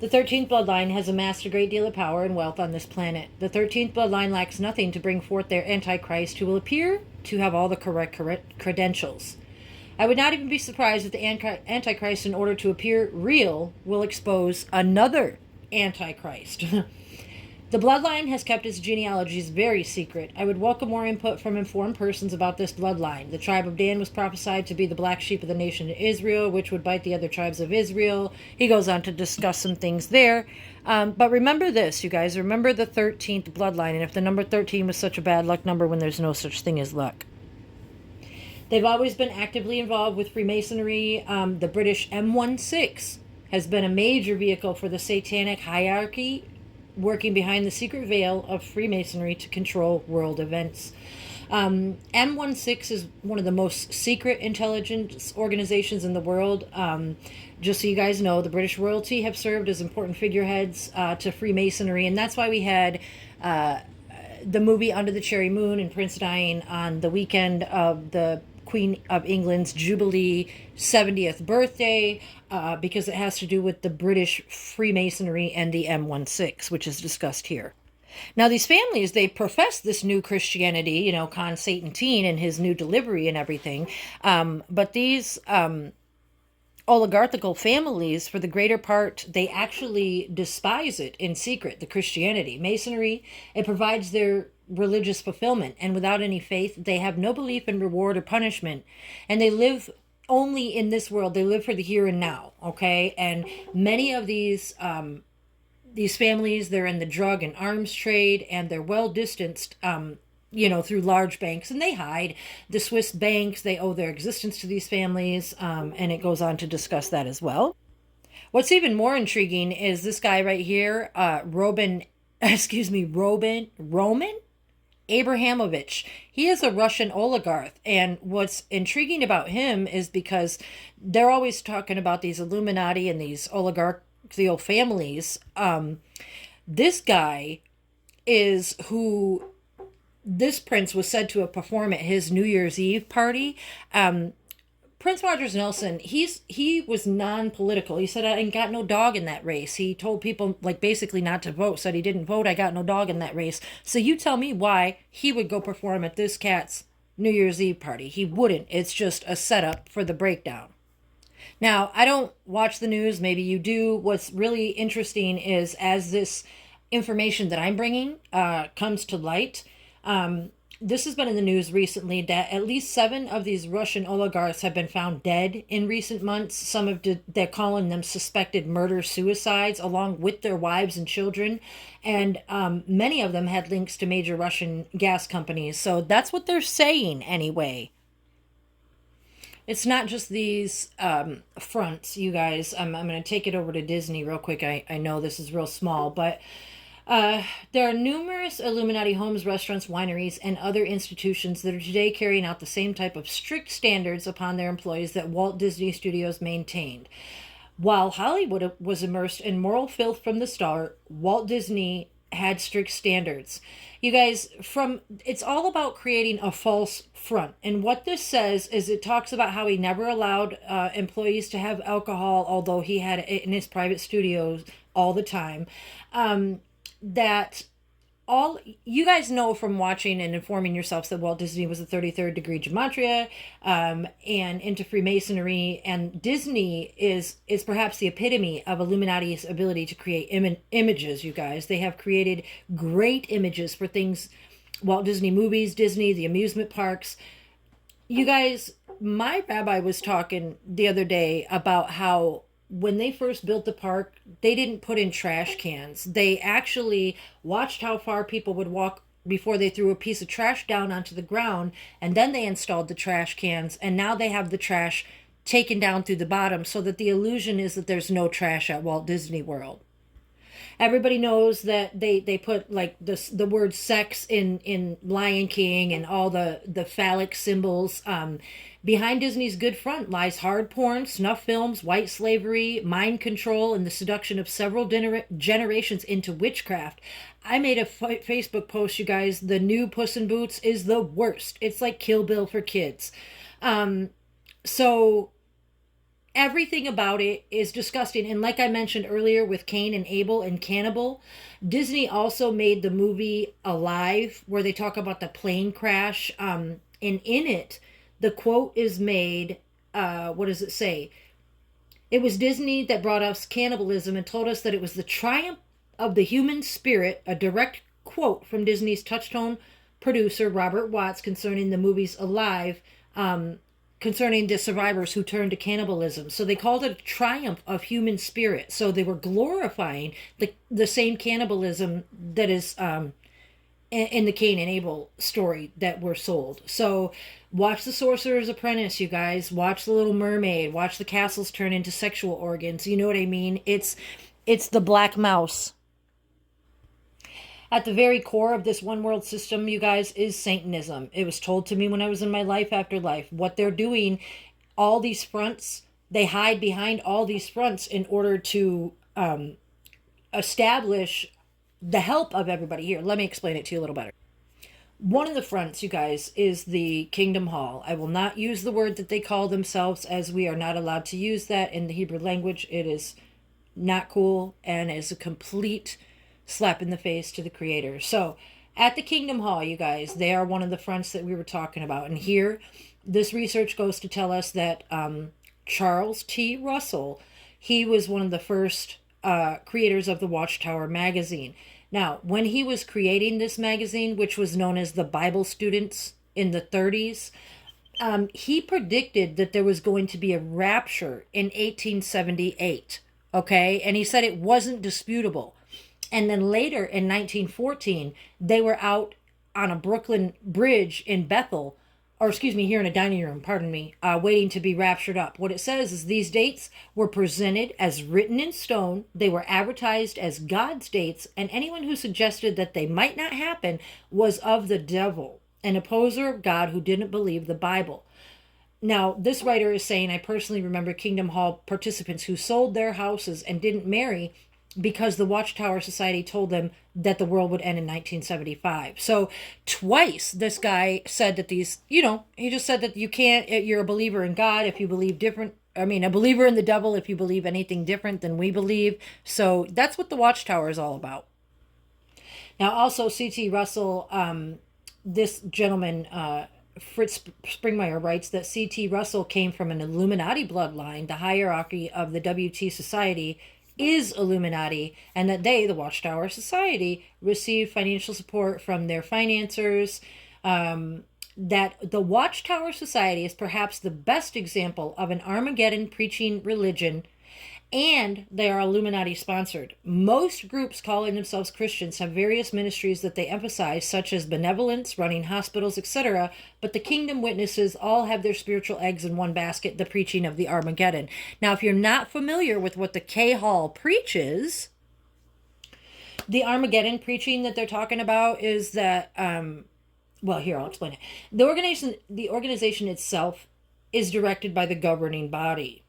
the 13th bloodline has amassed a great deal of power and wealth on this planet. The 13th bloodline lacks nothing to bring forth their Antichrist, who will appear to have all the correct credentials. I would not even be surprised if the Antichrist, in order to appear real, will expose another Antichrist. The bloodline has kept its genealogies very secret. I would welcome more input from informed persons about this bloodline. The tribe of Dan was prophesied to be the black sheep of the nation of Israel, which would bite the other tribes of Israel. He goes on to discuss some things there. But remember this, you guys. Remember the 13th bloodline. And if the number 13 was such a bad luck number when there's no such thing as luck. They've always been actively involved with Freemasonry. The British M16 has been a major vehicle for the satanic hierarchy, working behind the secret veil of Freemasonry to control world events. M16 is one of the most secret intelligence organizations in the world. Just so you guys know, the British royalty have served as important figureheads to Freemasonry, and that's why we had the movie Under the Cherry Moon and Prince dying on the weekend of the Queen of England's Jubilee 70th birthday, because it has to do with the British Freemasonry and the M16, which is discussed here. Now, these families, they profess this new Christianity, Constantine and his new delivery and everything, but these oligarchical families, for the greater part, they actually despise it in secret, the Christianity. Masonry, it provides their religious fulfillment, and without any faith, they have no belief in reward or punishment, and they live only in this world. They live for the here and now, okay? And many of these families, they're in the drug and arms trade, and they're well distanced, through large banks, and they hide. The Swiss banks, they owe their existence to these families, and it goes on to discuss that as well. What's even more intriguing is this guy right here, Roman Abrahamovich. He is a Russian oligarch, and what's intriguing about him is because they're always talking about these Illuminati and these oligarchical families. This guy is who this prince was said to have performed at his New Year's Eve party. Prince Rogers Nelson, he was non-political. He said, I ain't got no dog in that race. He told people, basically not to vote. Said he didn't vote. I got no dog in that race. So you tell me why he would go perform at this cat's New Year's Eve party. He wouldn't. It's just a setup for the breakdown. Now, I don't watch the news. Maybe you do. What's really interesting is as this information that I'm bringing comes to light, this has been in the news recently that at least 7 of these Russian oligarchs have been found dead in recent months. Some of they're calling them suspected murder-suicides along with their wives and children. And many of them had links to major Russian gas companies. So that's what they're saying anyway. It's not just these fronts, you guys. I'm going to take it over to Disney real quick. I know this is real small, but There are numerous Illuminati homes, restaurants, wineries, and other institutions that are today carrying out the same type of strict standards upon their employees that Walt Disney Studios maintained. While Hollywood was immersed in moral filth from the start, Walt Disney had strict standards. You guys, from it's all about creating a false front. And what this says is it talks about how he never allowed employees to have alcohol, although he had it in his private studios all the time. That all you guys know from watching and informing yourselves that Walt Disney was a 33rd degree gematria, and into Freemasonry, and Disney is perhaps the epitome of Illuminati's ability to create images. You guys, they have created great images for things. Walt Disney movies, Disney, the amusement parks. You guys, my rabbi was talking the other day about how when they first built the park, they didn't put in trash cans. They actually watched how far people would walk before they threw a piece of trash down onto the ground, and then they installed the trash cans, and now they have the trash taken down through the bottom so that the illusion is that there's no trash at Walt Disney World. Everybody knows that they put like the word sex in Lion King and all the phallic symbols. Behind Disney's good front lies hard porn, snuff films, white slavery, mind control, and the seduction of several generations into witchcraft. I made a Facebook post, you guys. The new Puss in Boots is the worst. It's like Kill Bill for kids. So everything about it is disgusting. And like I mentioned earlier with Cain and Abel and Cannibal, Disney also made the movie Alive, where they talk about the plane crash. And in it, the quote is made, what does it say? It was Disney that brought us cannibalism and told us that it was the triumph of the human spirit, a direct quote from Disney's touchstone producer Robert Watts concerning the movies Alive, concerning the survivors who turned to cannibalism. So they called it a triumph of human spirit. So they were glorifying the same cannibalism that is in the Cain and Abel story that were sold. So watch The Sorcerer's Apprentice, you guys. Watch The Little Mermaid. Watch the castles turn into sexual organs. You know what I mean? It's the black mouse. At the very core of this one world system, you guys, is Satanism. It was told to me when I was in my life after life. What they're doing, all these fronts, they hide behind all these fronts in order to establish the help of everybody. Here, let me explain it to you a little better. One of the fronts, you guys, is the Kingdom Hall. I will not use the word that they call themselves, as we are not allowed to use that in the Hebrew language. It is not cool and is a complete slap in the face to the creator. So at the Kingdom Hall, you guys, they are one of the fronts that we were talking about. And here, this research goes to tell us that Charles T. Russell, he was one of the first creators of the Watchtower magazine. Now, when he was creating this magazine, which was known as the Bible Students in the 30s, he predicted that there was going to be a rapture in 1878. Okay? And he said it wasn't disputable. And then later in 1914, they were out on a Brooklyn bridge in Bethel, or excuse me, here in a dining room, pardon me, waiting to be raptured up. What it says is these dates were presented as written in stone. They were advertised as God's dates, and anyone who suggested that they might not happen was of the devil, an opposer of God who didn't believe the Bible. Now, this writer is saying, I personally remember Kingdom Hall participants who sold their houses and didn't marry because the Watchtower Society told them that the world would end in 1975. So twice this guy said that these, he just said that you're a believer in God if you believe different. I mean, a believer in the devil if you believe anything different than we believe. So that's what the Watchtower is all about. Now, also C.T. Russell, this gentleman, Fritz Springmeier, writes that C.T. Russell came from an Illuminati bloodline. The hierarchy of the W.T. Society is Illuminati, and that they, the Watchtower Society, receive financial support from their financiers. That the Watchtower Society is perhaps the best example of an Armageddon preaching religion, and they are Illuminati sponsored. Most groups calling themselves Christians have various ministries that they emphasize, such as benevolence, running hospitals, etc. But the Kingdom Witnesses all have their spiritual eggs in one basket, the preaching of the Armageddon. Now, if you're not familiar with what the K-Hall preaches, The Armageddon preaching that they're talking about is that, well, here, I'll explain it. The organization itself is directed by the governing body,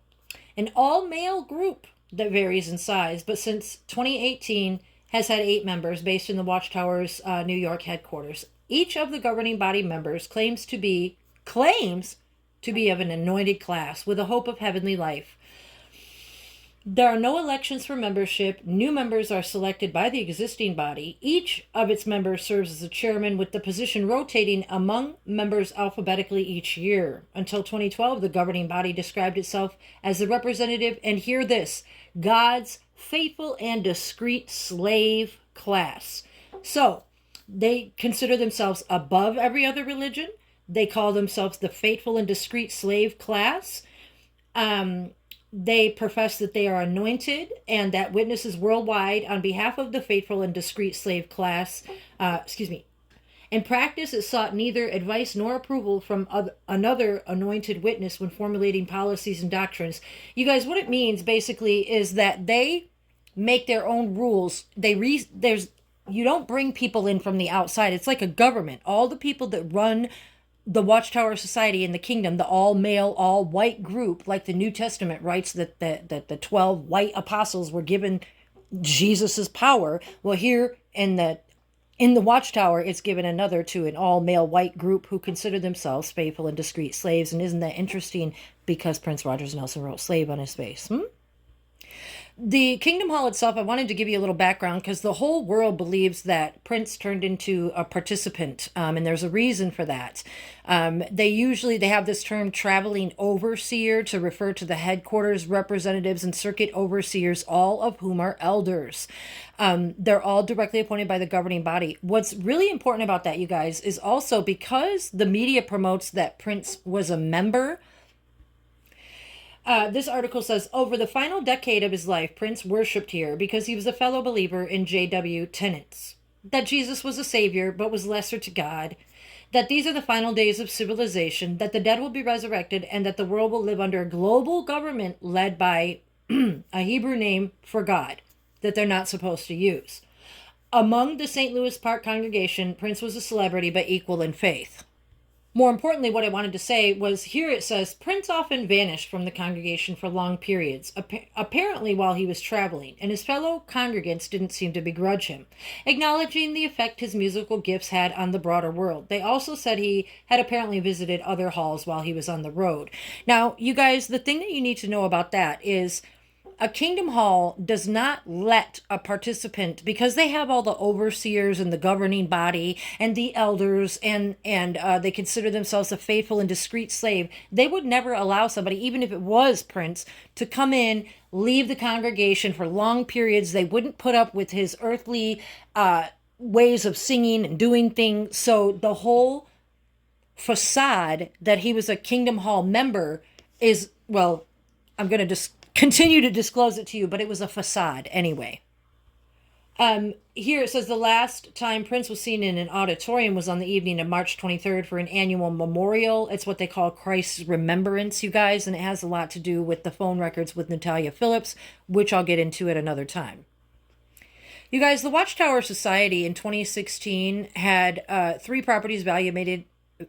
an all-male group that varies in size, but since 2018 has had 8 members based in the Watchtower's New York headquarters. Each of the governing body members claims to be of an anointed class with a hope of heavenly life. There are no elections for membership. New members are selected by the existing body. Each of its members serves as a chairman, with the position rotating among members alphabetically each year. Until 2012, the governing body described itself as the representative, and hear this, God's faithful and discreet slave class. So, they consider themselves above every other religion. They call themselves the faithful and discreet slave class. They profess that they are anointed and that witnesses worldwide on behalf of the faithful and discreet slave class. In practice, it sought neither advice nor approval from another anointed witness when formulating policies and doctrines. You guys, what it means basically is that they make their own rules. You don't bring people in from the outside. It's like a government. All the people that run the Watchtower Society in the kingdom, the all-male, all-white group, like the New Testament writes that the 12 white apostles were given Jesus's power. Well, here in the Watchtower, it's given another to an all-male white group who consider themselves faithful and discreet slaves. And isn't that interesting? Because Prince Rogers Nelson wrote slave on his face. The Kingdom Hall itself, I wanted to give you a little background because the whole world believes that Prince turned into a participant, and there's a reason for that. They have this term traveling overseer to refer to the headquarters representatives and circuit overseers, all of whom are elders. They're all directly appointed by the governing body. What's really important about that, you guys, is also because the media promotes that Prince was a member. This article says, over the final decade of his life, Prince worshipped here because he was a fellow believer in J.W. tenets. That Jesus was a savior, but was lesser to God. That these are the final days of civilization. That the dead will be resurrected. And that the world will live under a global government led by a Hebrew name for God that they're not supposed to use. Among the St. Louis Park congregation, Prince was a celebrity, but equal in faith. More importantly, what I wanted to say was, here it says, Prince often vanished from the congregation for long periods, apparently while he was traveling, and his fellow congregants didn't seem to begrudge him, acknowledging the effect his musical gifts had on the broader world. They also said he had apparently visited other halls while he was on the road. Now, you guys, the thing that you need to know about that is, a Kingdom Hall does not let a participant, because they have all the overseers and the governing body and the elders, and they consider themselves a faithful and discreet slave. They would never allow somebody, even if it was Prince, to come in, leave the congregation for long periods. They wouldn't put up with his earthly ways of singing and doing things. So the whole facade that he was a Kingdom Hall member is, well, I'm going to just continue to disclose it to you, but it was a facade anyway. Here it says the last time Prince was seen in an auditorium was on the evening of March 23rd for an annual memorial. It's what they call Christ's Remembrance, you guys, and it has a lot to do with the phone records with Natalia Phillips, which I'll get into at another time. You guys, the Watchtower Society in 2016 had 3 properties valued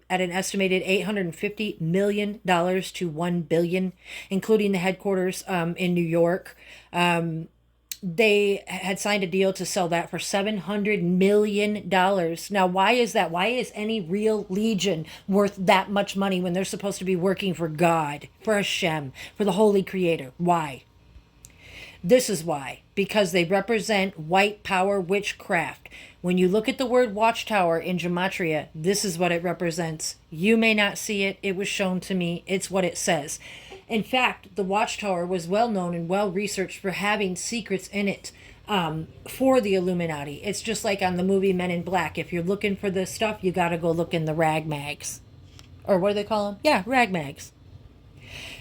at an estimated $850 million to $1 billion, including the headquarters in New York. They had signed a deal to sell that for $700 million. Now, why is that? Why is any real legion worth that much money when they're supposed to be working for God, for Hashem, for the Holy Creator? Why? This is why. Because they represent white power witchcraft. When you look at the word Watchtower in Gematria, this is what it represents. You may not see it. It was shown to me. It's what it says. In fact, the Watchtower was well known and well researched for having secrets in it for the Illuminati. It's just like on the movie Men in Black. If you're looking for this stuff, you got to go look in the rag mags. Or what do they call them? Yeah, rag mags.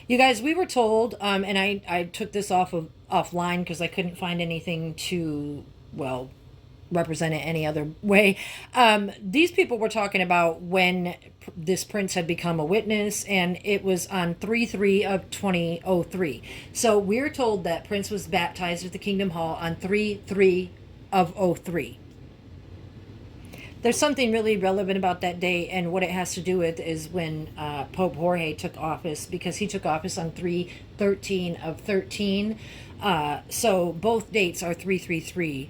You guys, we were told, and I took this offline because I couldn't find anything to, well, represent it any other way. These people were talking about when this prince had become a witness, and it was on 3/3 of 2003. So we're told that Prince was baptized at the Kingdom Hall on 3/3 of '03. There's something really relevant about that day, and what it has to do with is when Pope Jorge took office, because he took office on 3/13 of 13. So both dates are 333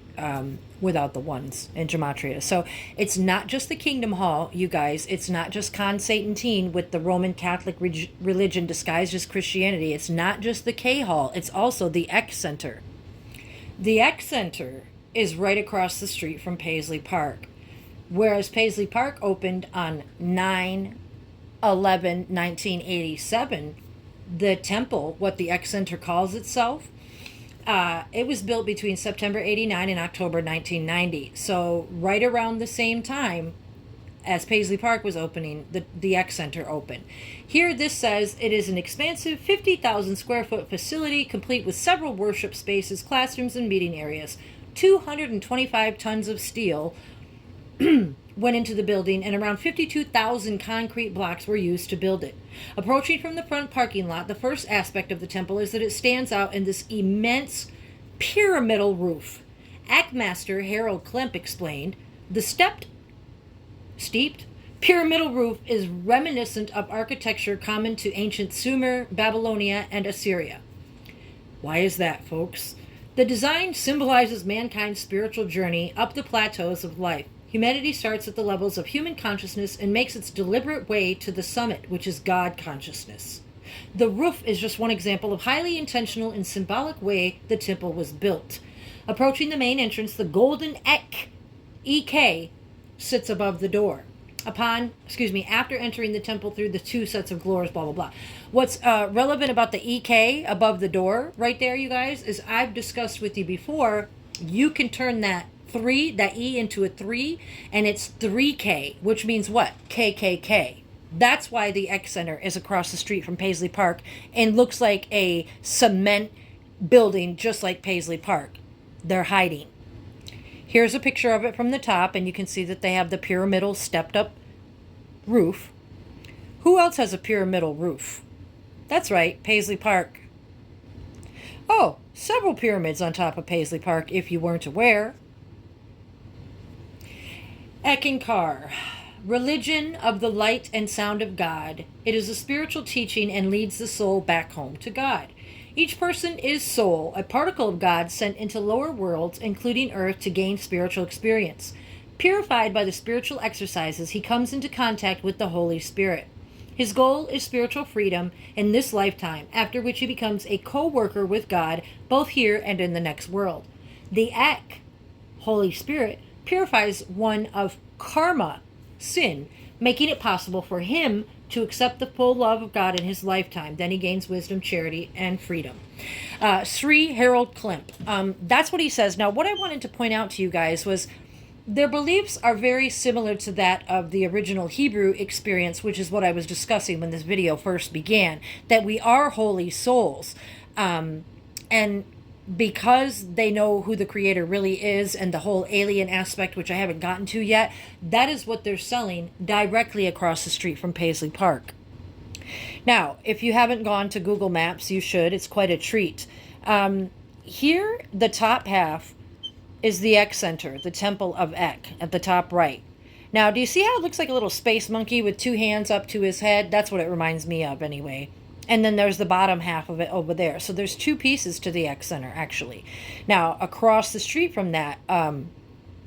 without the ones in gematria. So it's not just the Kingdom Hall, you guys. It's not just Constantine with the Roman Catholic religion disguised as Christianity. It's not just the K Hall. It's also the Eck Center. The Eck Center is right across the street from Paisley Park. Whereas Paisley Park opened on 9/11/1987, the temple, what the Eck Center calls itself, it was built between September '89 and October 1990. So right around the same time as Paisley Park was opening, the Eck Center opened. Here this says it is an expansive 50,000 square foot facility complete with several worship spaces, classrooms, and meeting areas. 225 tons of steel went into the building, and around 52,000 concrete blocks were used to build it. Approaching from the front parking lot, the first aspect of the temple is that it stands out in this immense pyramidal roof. Eck Master Harold Klemp explained, the steeped pyramidal roof is reminiscent of architecture common to ancient Sumer, Babylonia, and Assyria. Why is that, folks? The design symbolizes mankind's spiritual journey up the plateaus of life. Humanity starts at the levels of human consciousness and makes its deliberate way to the summit, which is God consciousness. The roof is just one example of highly intentional and symbolic way the temple was built. Approaching the main entrance, the golden Eck, EK, sits above the door. After entering the temple through the two sets of doors, blah, blah, blah. What's relevant about the EK above the door right there, you guys, is I've discussed with you before, you can turn that E into a 3, and it's 3K, which means what? KKK. That's why the Eck Center is across the street from Paisley Park and looks like a cement building just like Paisley Park. They're hiding. Here's a picture of it from the top, and you can see that they have the pyramidal stepped up roof. Who else has a pyramidal roof? That's right, Paisley Park. Oh, several pyramids on top of Paisley Park, if you weren't aware. Eckankar, religion of the light and sound of God. It is a spiritual teaching and leads the soul back home to God. Each person is soul, a particle of God sent into lower worlds, including earth, to gain spiritual experience. Purified by the spiritual exercises, he comes into contact with the Holy Spirit. His goal is spiritual freedom in this lifetime, after which he becomes a co-worker with God, both here and in the next world. The Eck, Holy Spirit, purifies one of karma, sin, making it possible for him to accept the full love of God in his lifetime. Then he gains wisdom, charity, and freedom. Sri Harold Klemp. That's what he says. Now, what I wanted to point out to you guys was their beliefs are very similar to that of the original Hebrew experience, which is what I was discussing when this video first began, that we are holy souls. And because they know who the creator really is and the whole alien aspect, which I haven't gotten to yet, that is what they're selling directly across the street from Paisley Park. Now, if you haven't gone to Google Maps, you should. It's quite a treat. Here, the top half is the Eck Center, the Temple of Eck, at the top right. Now, do you see how it looks like a little space monkey with two hands up to his head? That's what it reminds me of, anyway. And then there's the bottom half of it over there. So there's two pieces to the Eck Center, actually. Now, across the street from that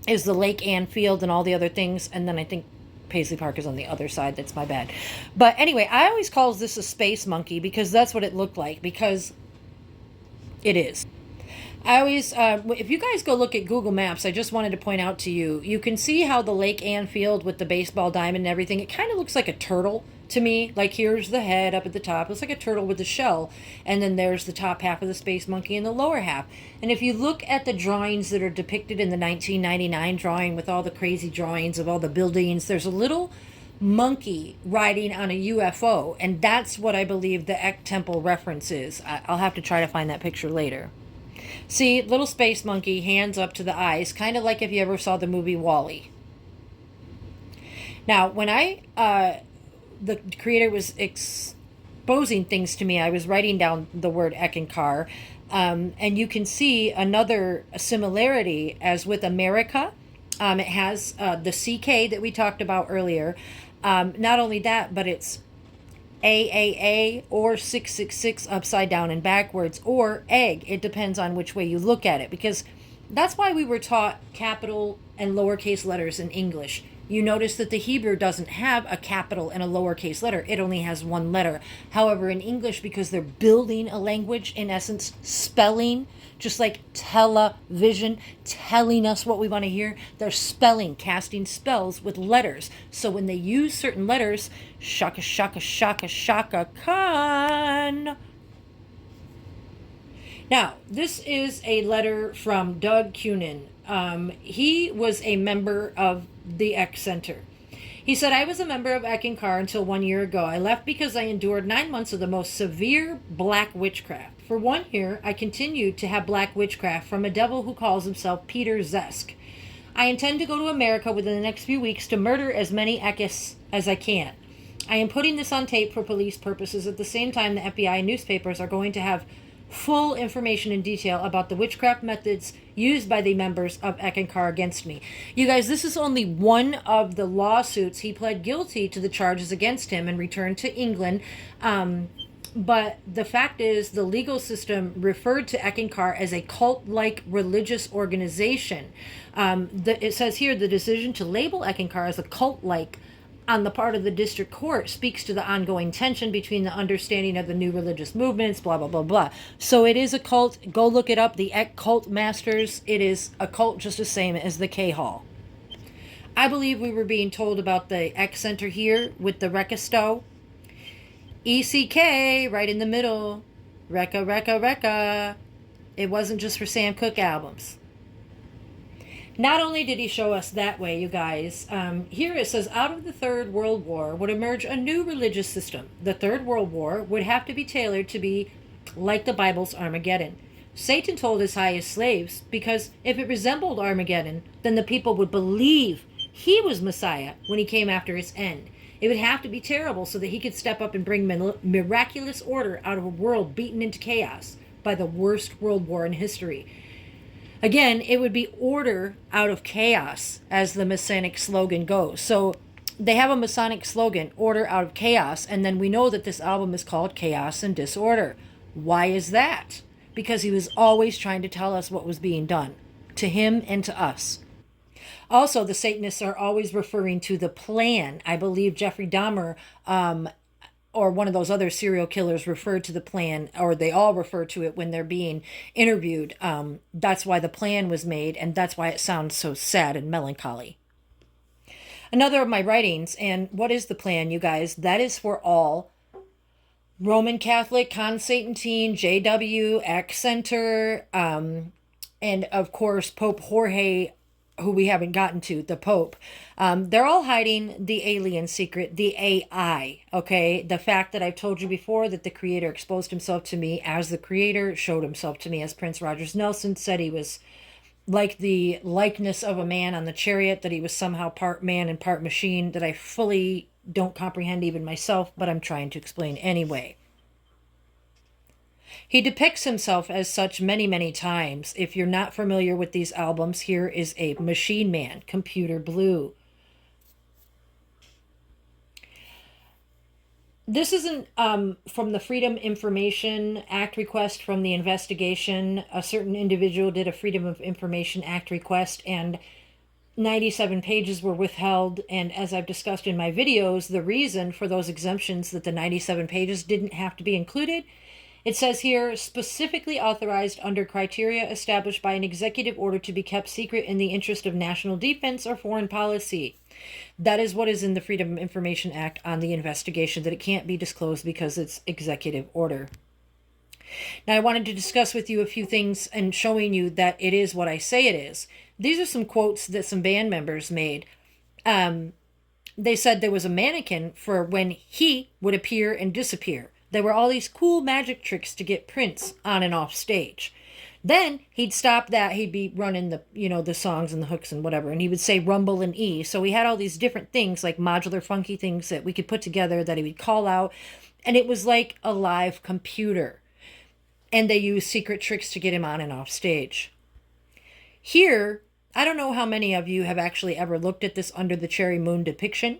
is the Lake Ann Field and all the other things. And then I think Paisley Park is on the other side. That's my bad. But anyway, I always call this a space monkey because that's what it looked like. Because it is. I always, if you guys go look at Google Maps, I just wanted to point out to you, you can see how the Lake Ann Field with the baseball diamond and everything, it kind of looks like a turtle to me. Like here's the head up at the top. It's like a turtle with a shell. And then there's the top half of the space monkey and the lower half. And if you look at the drawings that are depicted in the 1999 drawing with all the crazy drawings of all the buildings, there's a little monkey riding on a UFO. And that's what I believe the Eck Temple reference is. I'll have to try to find that picture later. See, little space monkey, hands up to the eyes, kind of like if you ever saw the movie WALL-E. Now, when the creator was exposing things to me, I was writing down the word Eckankar, and you can see another similarity as with America. It has the CK that we talked about earlier. Not only that, but it's AAA or 666 upside down and backwards, or egg. It depends on which way you look at it, because that's why we were taught capital and lowercase letters in English. You notice that the Hebrew doesn't have a capital and a lowercase letter. It only has one letter. However, in English, because they're building a language, in essence, spelling, just like television, telling us what we want to hear, they're spelling, casting spells with letters. So when they use certain letters, shaka, shaka, shaka, shaka, Khan. Now, this is a letter from Doug Cunin. He was a member of the Eck Center. He said, I was a member of Eckankar until 1 year ago. I left because I endured 9 months of the most severe black witchcraft. For 1 year, I continued to have black witchcraft from a devil who calls himself Peter Zesk. I intend to go to America within the next few weeks to murder as many Eckists as I can. I am putting this on tape for police purposes. At the same time, the FBI and newspapers are going to have full information in detail about the witchcraft methods used by the members of Eckankar against me. You guys, this is only one of the lawsuits. He pled guilty to the charges against him and returned to England. But the fact is, the legal system referred to Eckankar as a cult-like religious organization. It says here, the decision to label Eckankar as a cult-like on the part of the district court speaks to the ongoing tension between the understanding of the new religious movements, blah, blah, blah, blah. So it is a cult. Go look it up. The Eck Cult Masters. It is a cult just the same as the K-Hall. I believe we were being told about the Eck Center here with the Recca ECK right in the middle. Recca, Recca, Recca. It wasn't just for Sam Cooke albums. Not only did he show us that way, you guys, here it says, out of the Third World War would emerge a new religious system. The Third World War would have to be tailored to be like the Bible's Armageddon. Satan told his highest slaves, because if it resembled Armageddon, then the people would believe he was Messiah when he came after his end. It would have to be terrible so that he could step up and bring miraculous order out of a world beaten into chaos by the worst world war in history. Again, it would be order out of chaos, as the Masonic slogan goes. So they have a Masonic slogan, order out of chaos, and then we know that this album is called Chaos and Disorder. Why is that? Because he was always trying to tell us what was being done, to him and to us. Also, the Satanists are always referring to the plan. I believe Jeffrey Dahmer or one of those other serial killers referred to the plan, or they all refer to it when they're being interviewed. That's why the plan was made, and that's why it sounds so sad and melancholy. Another of my writings, and what is the plan, you guys? That is for all Roman Catholic, Constantine, JW, Eck Center, and of course Pope Jorge, who we haven't gotten to, the Pope. They're all hiding the alien secret, the AI, okay? The fact that I've told you before that the Creator exposed himself to me as the Creator, showed himself to me as Prince Rogers Nelson, said he was like the likeness of a man on the chariot, that he was somehow part man and part machine, that I fully don't comprehend even myself, but I'm trying to explain anyway. He depicts himself as such many, many times. If you're not familiar with these albums, here is a Machine Man, Computer Blue. This isn't from the Freedom Information Act request from the investigation. A certain individual did a Freedom of Information Act request, and 97 pages were withheld. And as I've discussed in my videos, the reason for those exemptions, that the 97 pages didn't have to be included, it says here, specifically authorized under criteria established by an executive order to be kept secret in the interest of national defense or foreign policy. That is what is in the Freedom of Information Act on the investigation, that it can't be disclosed because it's executive order. Now, I wanted to discuss with you a few things and showing you that it is what I say it is. These are some quotes that some band members made. They said there was a mannequin for when he would appear and disappear. There were all these cool magic tricks to get Prince on and off stage. Then he'd stop that. He'd be running the songs and the hooks and whatever. And he would say rumble and E. So we had all these different things like modular funky things that we could put together that he would call out. And it was like a live computer. And they used secret tricks to get him on and off stage. Here, I don't know how many of you have actually ever looked at this under the cherry moon depiction.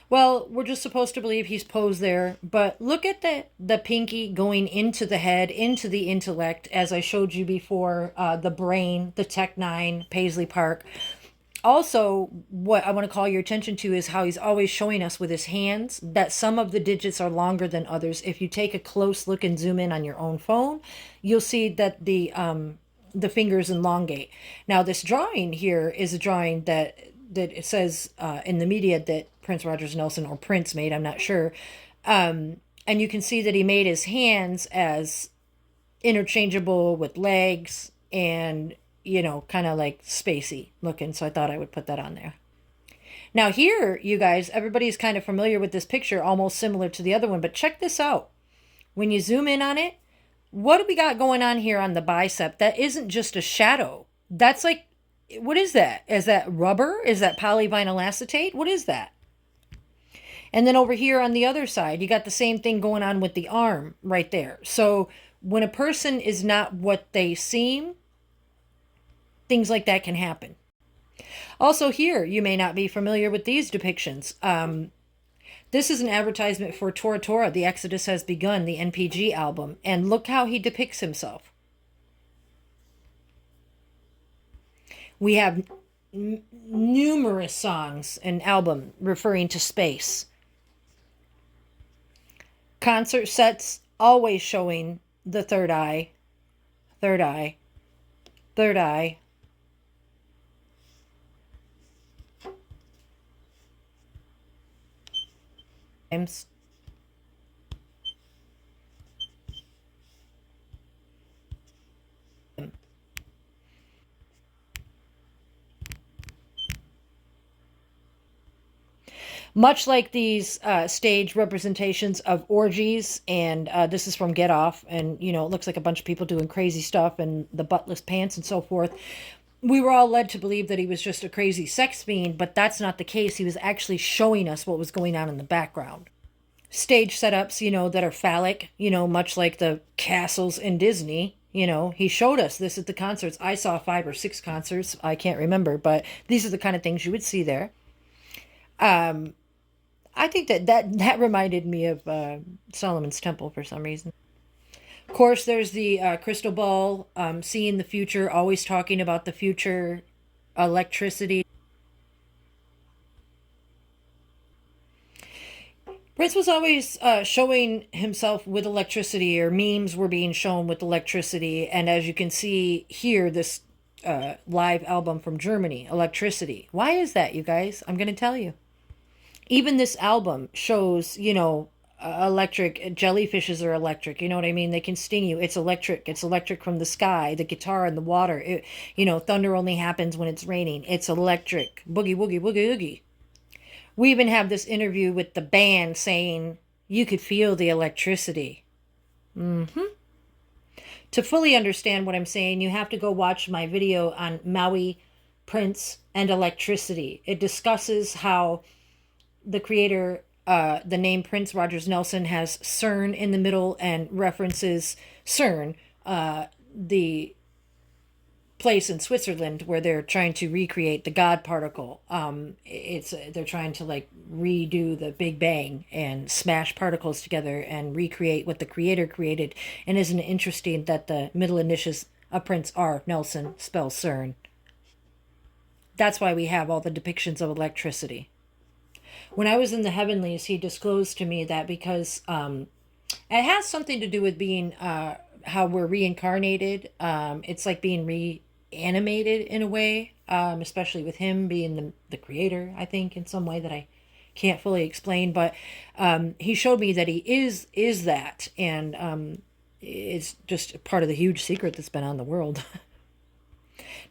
Well, we're just supposed to believe he's posed there, but look at the pinky going into the head, into the intellect, as I showed you before, the brain, the Tech 9, Paisley Park. Also, what I want to call your attention to is how he's always showing us with his hands that some of the digits are longer than others. If you take a close look and zoom in on your own phone, you'll see that the fingers elongate. Now, this drawing here is a drawing that it says in the media that Prince Rogers Nelson or Prince made, I'm not sure. And you can see that he made his hands as interchangeable with legs and, you know, kind of like spacey looking. So I thought I would put that on there. Now here, you guys, everybody's kind of familiar with this picture, almost similar to the other one, but check this out. When you zoom in on it, what do we got going on here on the bicep? That isn't just a shadow. That's like, what is that? Is that rubber? Is that polyvinyl acetate? What is that? And then over here on the other side, you got the same thing going on with the arm right there. So when a person is not what they seem, things like that can happen. Also here, you may not be familiar with these depictions. This is an advertisement for Tora Tora, The Exodus Has Begun, the NPG album. And look how he depicts himself. We have numerous songs and album referring to space. Concert sets always showing the third eye, third eye, third eye. Much like these stage representations of orgies, and this is from Get Off, and, you know, it looks like a bunch of people doing crazy stuff and the buttless pants and so forth. We were all led to believe that he was just a crazy sex fiend, but that's not the case. He was actually showing us what was going on in the background. Stage setups, you know, that are phallic, you know, much like the castles in Disney. You know, he showed us this at the concerts. I saw 5 or 6 concerts. I can't remember, but these are the kind of things you would see there. I think that reminded me of Solomon's Temple for some reason. Of course, there's the crystal ball, seeing the future, always talking about the future, electricity. Prince was always showing himself with electricity, or memes were being shown with electricity. And as you can see here, this live album from Germany, Electricity. Why is that, you guys? I'm going to tell you. Even this album shows, you know, electric. Jellyfishes are electric. You know what I mean? They can sting you. It's electric. It's electric from the sky, the guitar and the water. You know, thunder only happens when it's raining. It's electric. Boogie, woogie, woogie, oogie. We even have this interview with the band saying, you could feel the electricity. To fully understand what I'm saying, you have to go watch my video on Maui, Prince, and electricity. It discusses how the creator, the name Prince Rogers Nelson, has CERN in the middle and references CERN, the place in Switzerland where they're trying to recreate the God particle. They're trying to like redo the Big Bang and smash particles together and recreate what the creator created. And isn't it interesting that the middle initials of Prince R. Nelson spells CERN? That's why we have all the depictions of electricity. When I was in the heavenlies, he disclosed to me that because it has something to do with being how we're reincarnated. It's like being reanimated in a way, especially with him being the creator, I think, in some way that I can't fully explain. But he showed me that he is that, and it's just part of the huge secret that's been on the world.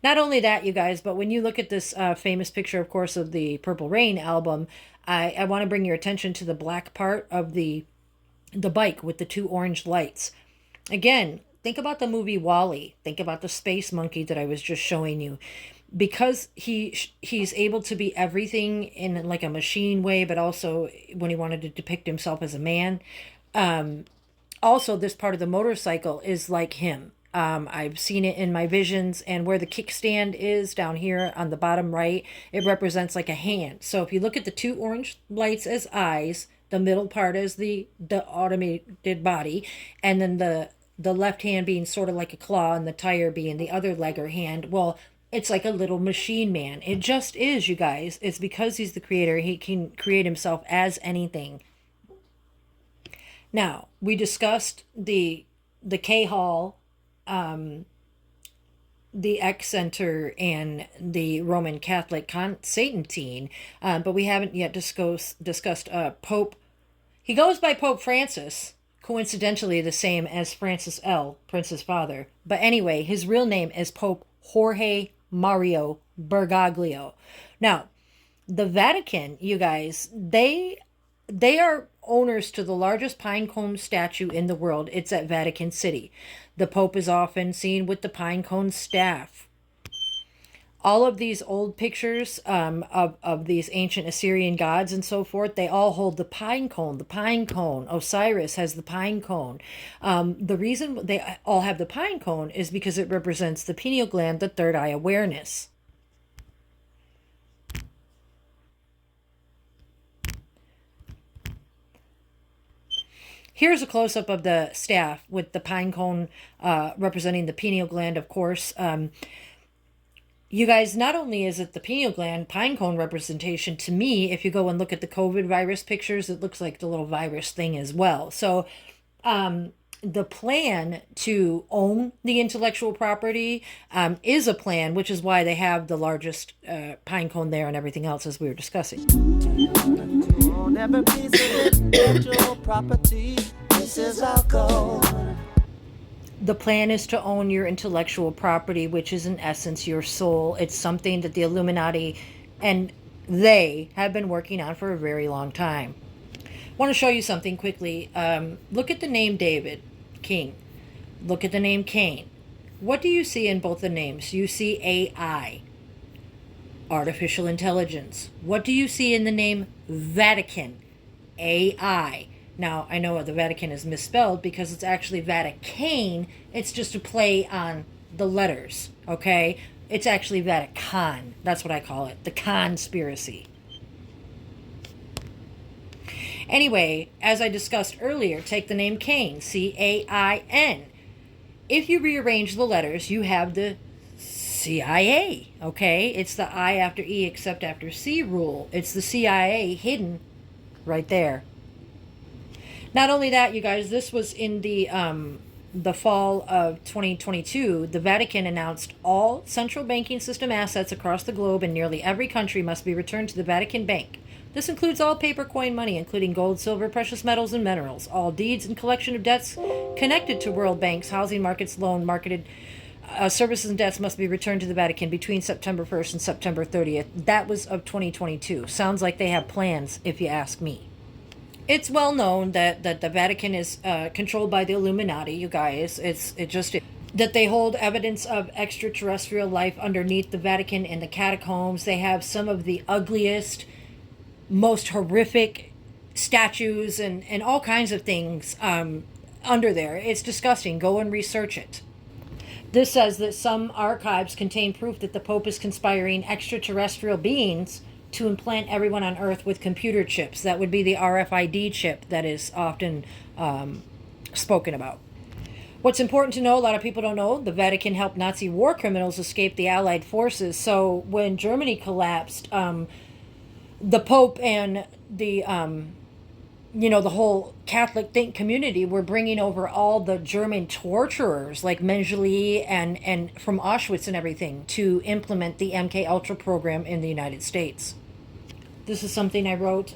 Not only that, you guys, but when you look at this famous picture, of course, of the Purple Rain album, I want to bring your attention to the black part of the bike with the 2 orange lights. Again, think about the movie WALL-E. Think about the space monkey that I was just showing you. because he's able to be everything in like a machine way, but also when he wanted to depict himself as a man. Also, this part of the motorcycle is like him. I've seen it in my visions, and where the kickstand is down here on the bottom right, it represents like a hand. So if you look at the two orange lights as eyes, the middle part is the automated body, and then the left hand being sort of like a claw, and the tire being the other leg or hand. Well, it's like a little machine man. It just is, you guys. It's because he's the creator. He can create himself as anything. Now, we discussed the K Hall, the Eck Center, and the Roman Catholic Constantine, but we haven't yet discussed Pope. He goes by Pope Francis, coincidentally the same as Francis L., Prince's father. But anyway, his real name is Pope Jorge Mario Bergoglio. Now, the Vatican, you guys, they are owners to the largest pine cone statue in the world. It's at Vatican City. The Pope is often seen with the pine cone staff. All of these old pictures of these ancient Assyrian gods and so forth, they all hold the pine cone. The pine cone. Osiris has the pine cone. The reason they all have the pine cone is because it represents the pineal gland, the third eye awareness. Here's a close-up of the staff with the pine cone representing the pineal gland, of course. You guys, not only is it the pineal gland pine cone representation, to me, if you go and look at the COVID virus pictures, it looks like the little virus thing as well. So the plan to own the intellectual property is a plan, which is why they have the largest pine cone there and everything else, as we were discussing. Never piece of intellectual property. This is our goal. The plan is to own your intellectual property, which is in essence your soul. It's something that the Illuminati and they have been working on for a very long time. I want to show you something quickly. Look at the name David, King. Look at the name Cain. What do you see in both the names? You see AI, artificial intelligence. What do you see in the name Vatican? AI. Now, I know the Vatican is misspelled because it's actually Vatican. It's just a play on the letters, okay? It's actually Vatican. That's what I call it. The conspiracy. Anyway, as I discussed earlier, take the name Cain, C-A-I-N. If you rearrange the letters, you have the CIA, okay? It's the I after E except after C rule. It's the CIA hidden right there. Not only that, you guys, this was in the fall of 2022. The Vatican announced all central banking system assets across the globe in nearly every country must be returned to the Vatican Bank. This includes all paper coin money, including gold, silver, precious metals, and minerals. All deeds and collection of debts connected to world banks, housing markets, loan marketed services and debts must be returned to the Vatican between September 1st and September 30th. That was of 2022. Sounds like they have plans, if you ask me. It's well known that the Vatican is controlled by the Illuminati, you guys. It just that they hold evidence of extraterrestrial life underneath the Vatican in the catacombs. They have some of the ugliest, most horrific statues and all kinds of things under there. It's disgusting. Go and research it. This says that some archives contain proof that the Pope is conspiring extraterrestrial beings to implant everyone on Earth with computer chips. That would be the RFID chip that is often spoken about. What's important to know, a lot of people don't know, the Vatican helped Nazi war criminals escape the Allied forces. So when Germany collapsed, the Pope and the whole Catholic community were bringing over all the German torturers like Mengele and from Auschwitz and everything to implement the MK Ultra program in the United States. This is something I wrote.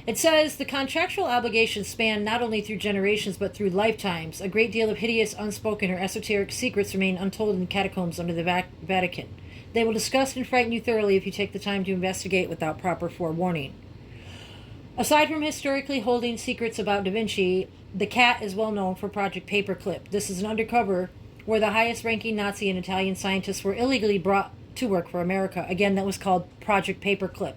It says the contractual obligations span not only through generations but through lifetimes. A great deal of hideous, unspoken, or esoteric secrets remain untold in the catacombs under the Vatican. They will disgust and frighten you thoroughly if you take the time to investigate without proper forewarning. Aside from historically holding secrets about Da Vinci, the CAT is well known for Project Paperclip. This is an undercover where the highest-ranking Nazi and Italian scientists were illegally brought to work for America. Again, that was called Project Paperclip.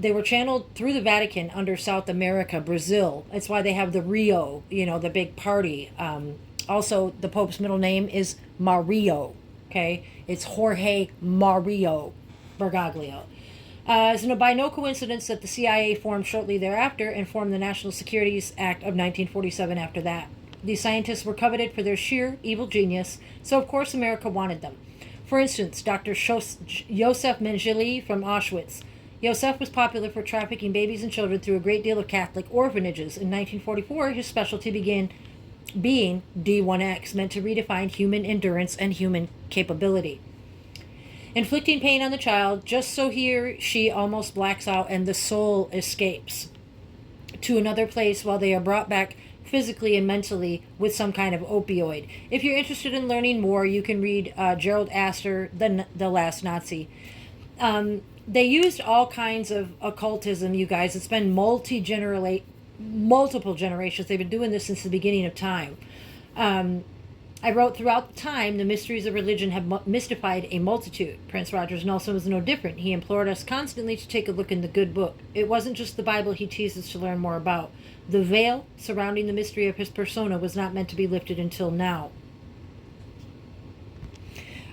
They were channeled through the Vatican under South America, Brazil. That's why they have the Rio, the big party. Also, the Pope's middle name is Mario. Okay, it's Jorge Mario Bergoglio. It's by no coincidence that the CIA formed shortly thereafter and formed the National Securities Act of 1947 after that. These scientists were coveted for their sheer evil genius, so of course America wanted them. For instance, Dr. Josef Mengele from Auschwitz. Josef was popular for trafficking babies and children through a great deal of Catholic orphanages. In 1944, his specialty began being D1X, meant to redefine human endurance and human capability. Inflicting pain on the child just so he or she almost blacks out and the soul escapes to another place while they are brought back physically and mentally with some kind of opioid. If you're interested in learning more, you can read Gerald Astor, The Last Nazi. They used all kinds of occultism, you guys. It's been multiple generations. They've been doing this since the beginning of time. I wrote, throughout time, the mysteries of religion have mystified a multitude. Prince Rogers Nelson was no different. He implored us constantly to take a look in the good book. It wasn't just the Bible he teased us to learn more about. The veil surrounding the mystery of his persona was not meant to be lifted until now.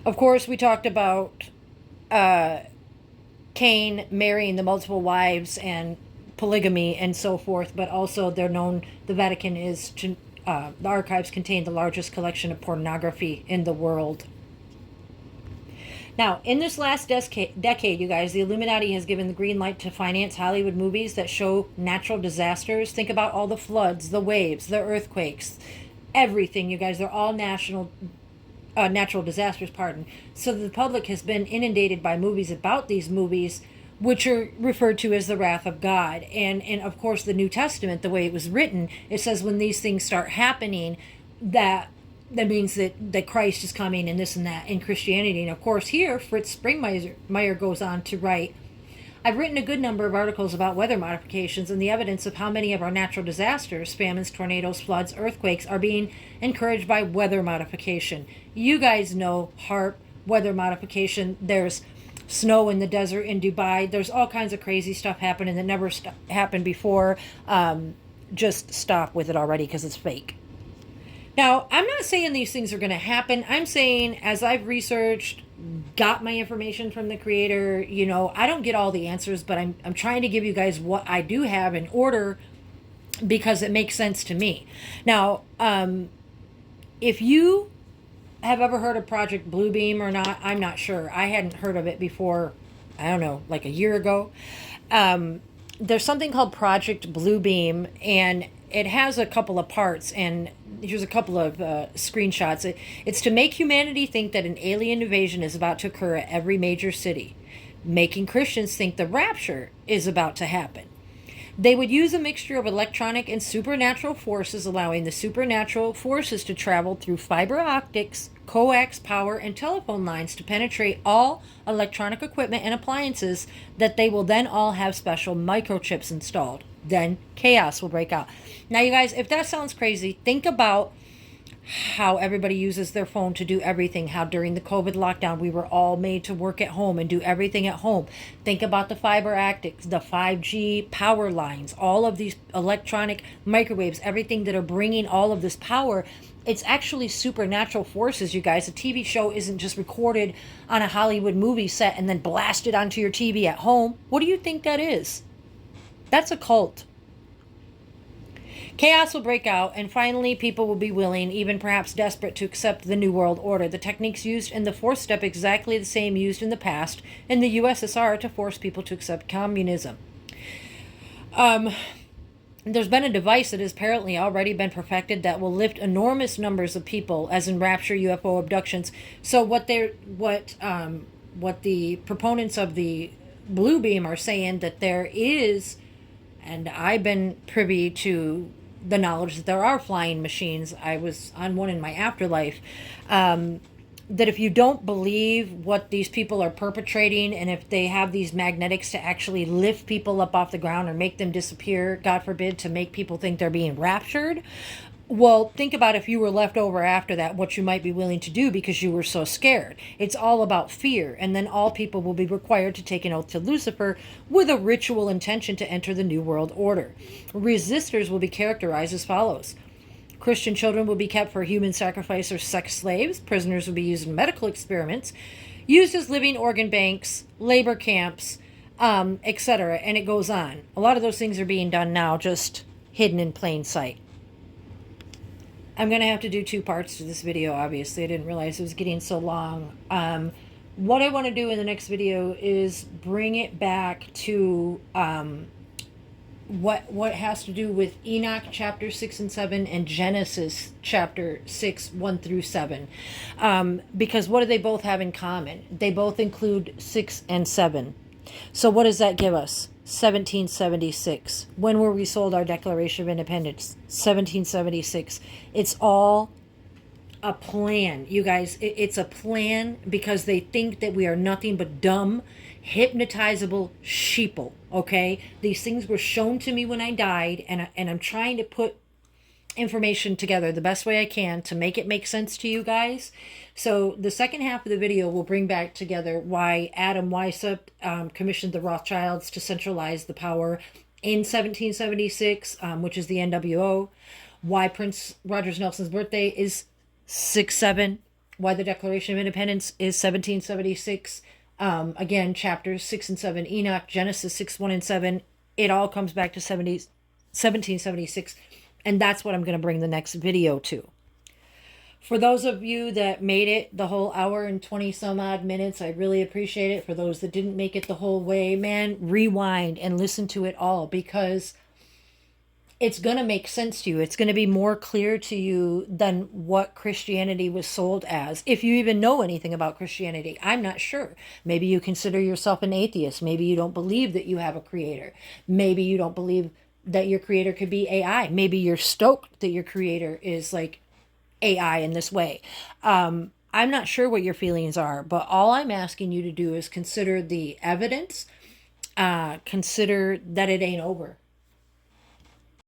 Of course, we talked about Cain marrying the multiple wives and polygamy and so forth, but also the Vatican is... the archives contain the largest collection of pornography in the world. Now, in this last decade, you guys, the Illuminati has given the green light to finance Hollywood movies that show natural disasters. Think about all the floods, the waves, the earthquakes, everything, you guys. They're all natural disasters, So the public has been inundated by movies about these movies, which are referred to as the wrath of God. And of course, the New Testament, the way it was written, it says when these things start happening, that means that Christ is coming and this and that in Christianity. And of course, here, Fritz Springmeier goes on to write, I've written a good number of articles about weather modifications and the evidence of how many of our natural disasters, famines, tornadoes, floods, earthquakes, are being encouraged by weather modification. You guys know HARP, weather modification. There's snow in the desert in Dubai. There's all kinds of crazy stuff happening that never happened before. Just stop with it already because it's fake. Now, I'm not saying these things are going to happen. I'm saying, as I've researched, got my information from the creator, I don't get all the answers, but I'm trying to give you guys what I do have in order because it makes sense to me. Now, if you have ever heard of Project Bluebeam or not, I'm not sure. I hadn't heard of it before, I don't know, like a year ago. There's something called Project Bluebeam, and it has a couple of parts, and here's a couple of screenshots. It's to make humanity think that an alien invasion is about to occur at every major city, making Christians think the rapture is about to happen. They would use a mixture of electronic and supernatural forces, allowing the supernatural forces to travel through fiber optics, coax power, and telephone lines to penetrate all electronic equipment and appliances that they will then all have special microchips installed. Then chaos will break out. Now, you guys, if that sounds crazy, think about how everybody uses their phone to do everything, how during the COVID lockdown we were all made to work at home and do everything at home. Think about the fiber optics, the 5G power lines, all of these electronic microwaves, everything that are bringing all of this power. It's actually supernatural forces, you guys. A TV show isn't just recorded on a Hollywood movie set and then blasted onto your TV at home. What do you think that is? That's a cult. Chaos will break out, and finally people will be willing, even perhaps desperate, to accept the New World Order. The techniques used in the fourth step exactly the same used in the past in the USSR to force people to accept communism. There's been a device that has apparently already been perfected that will lift enormous numbers of people, as in rapture, UFO abductions. So what the proponents of the Blue Beam are saying, that there is, and I've been privy to the knowledge that there are flying machines. I was on one in my afterlife. That if you don't believe what these people are perpetrating, and if they have these magnetics to actually lift people up off the ground or make them disappear, God forbid, to make people think they're being raptured, Well, think about if you were left over after that, what you might be willing to do because you were so scared. It's all about fear. And then all people will be required to take an oath to Lucifer with a ritual intention to enter the New World Order. Resistors will be characterized as follows. Christian children will be kept for human sacrifice or sex slaves. Prisoners will be used in medical experiments, used as living organ banks, labor camps, etc. And it goes on. A lot of those things are being done now, just hidden in plain sight. I'm going to have to do 2 parts to this video, obviously. I didn't realize it was getting so long. What I want to do in the next video is bring it back to what has to do with Enoch chapter 6 and 7 and Genesis chapter 6, 1 through 7. Because what do they both have in common? They both include 6 and 7. So what does that give us? 1776. When were we sold our Declaration of Independence? 1776. It's all a plan, you guys. It's a plan because they think that we are nothing but dumb, hypnotizable sheeple, okay? These things were shown to me when I died, and I'm trying to put information together the best way I can to make it make sense to you guys. So the second half of the video will bring back together why Adam Weishaupt commissioned the Rothschilds to centralize the power in 1776, which is the NWO, why Prince Rogers Nelson's birthday is 6/7, why the Declaration of Independence is 1776. Again, chapters 6 and 7, Enoch, Genesis 6, 1 and 7. It all comes back to 1776. And that's what I'm going to bring the next video to. For those of you that made it the whole hour and 20 some odd minutes, I really appreciate it. For those that didn't make it the whole way, man, rewind and listen to it all, because it's going to make sense to you. It's going to be more clear to you than what Christianity was sold as. If you even know anything about Christianity, I'm not sure. Maybe you consider yourself an atheist. Maybe you don't believe that you have a creator. Maybe you don't believe that your creator could be AI. Maybe you're stoked that your creator is like AI in this way. I'm not sure what your feelings are, but all I'm asking you to do is consider the evidence. Consider that it ain't over.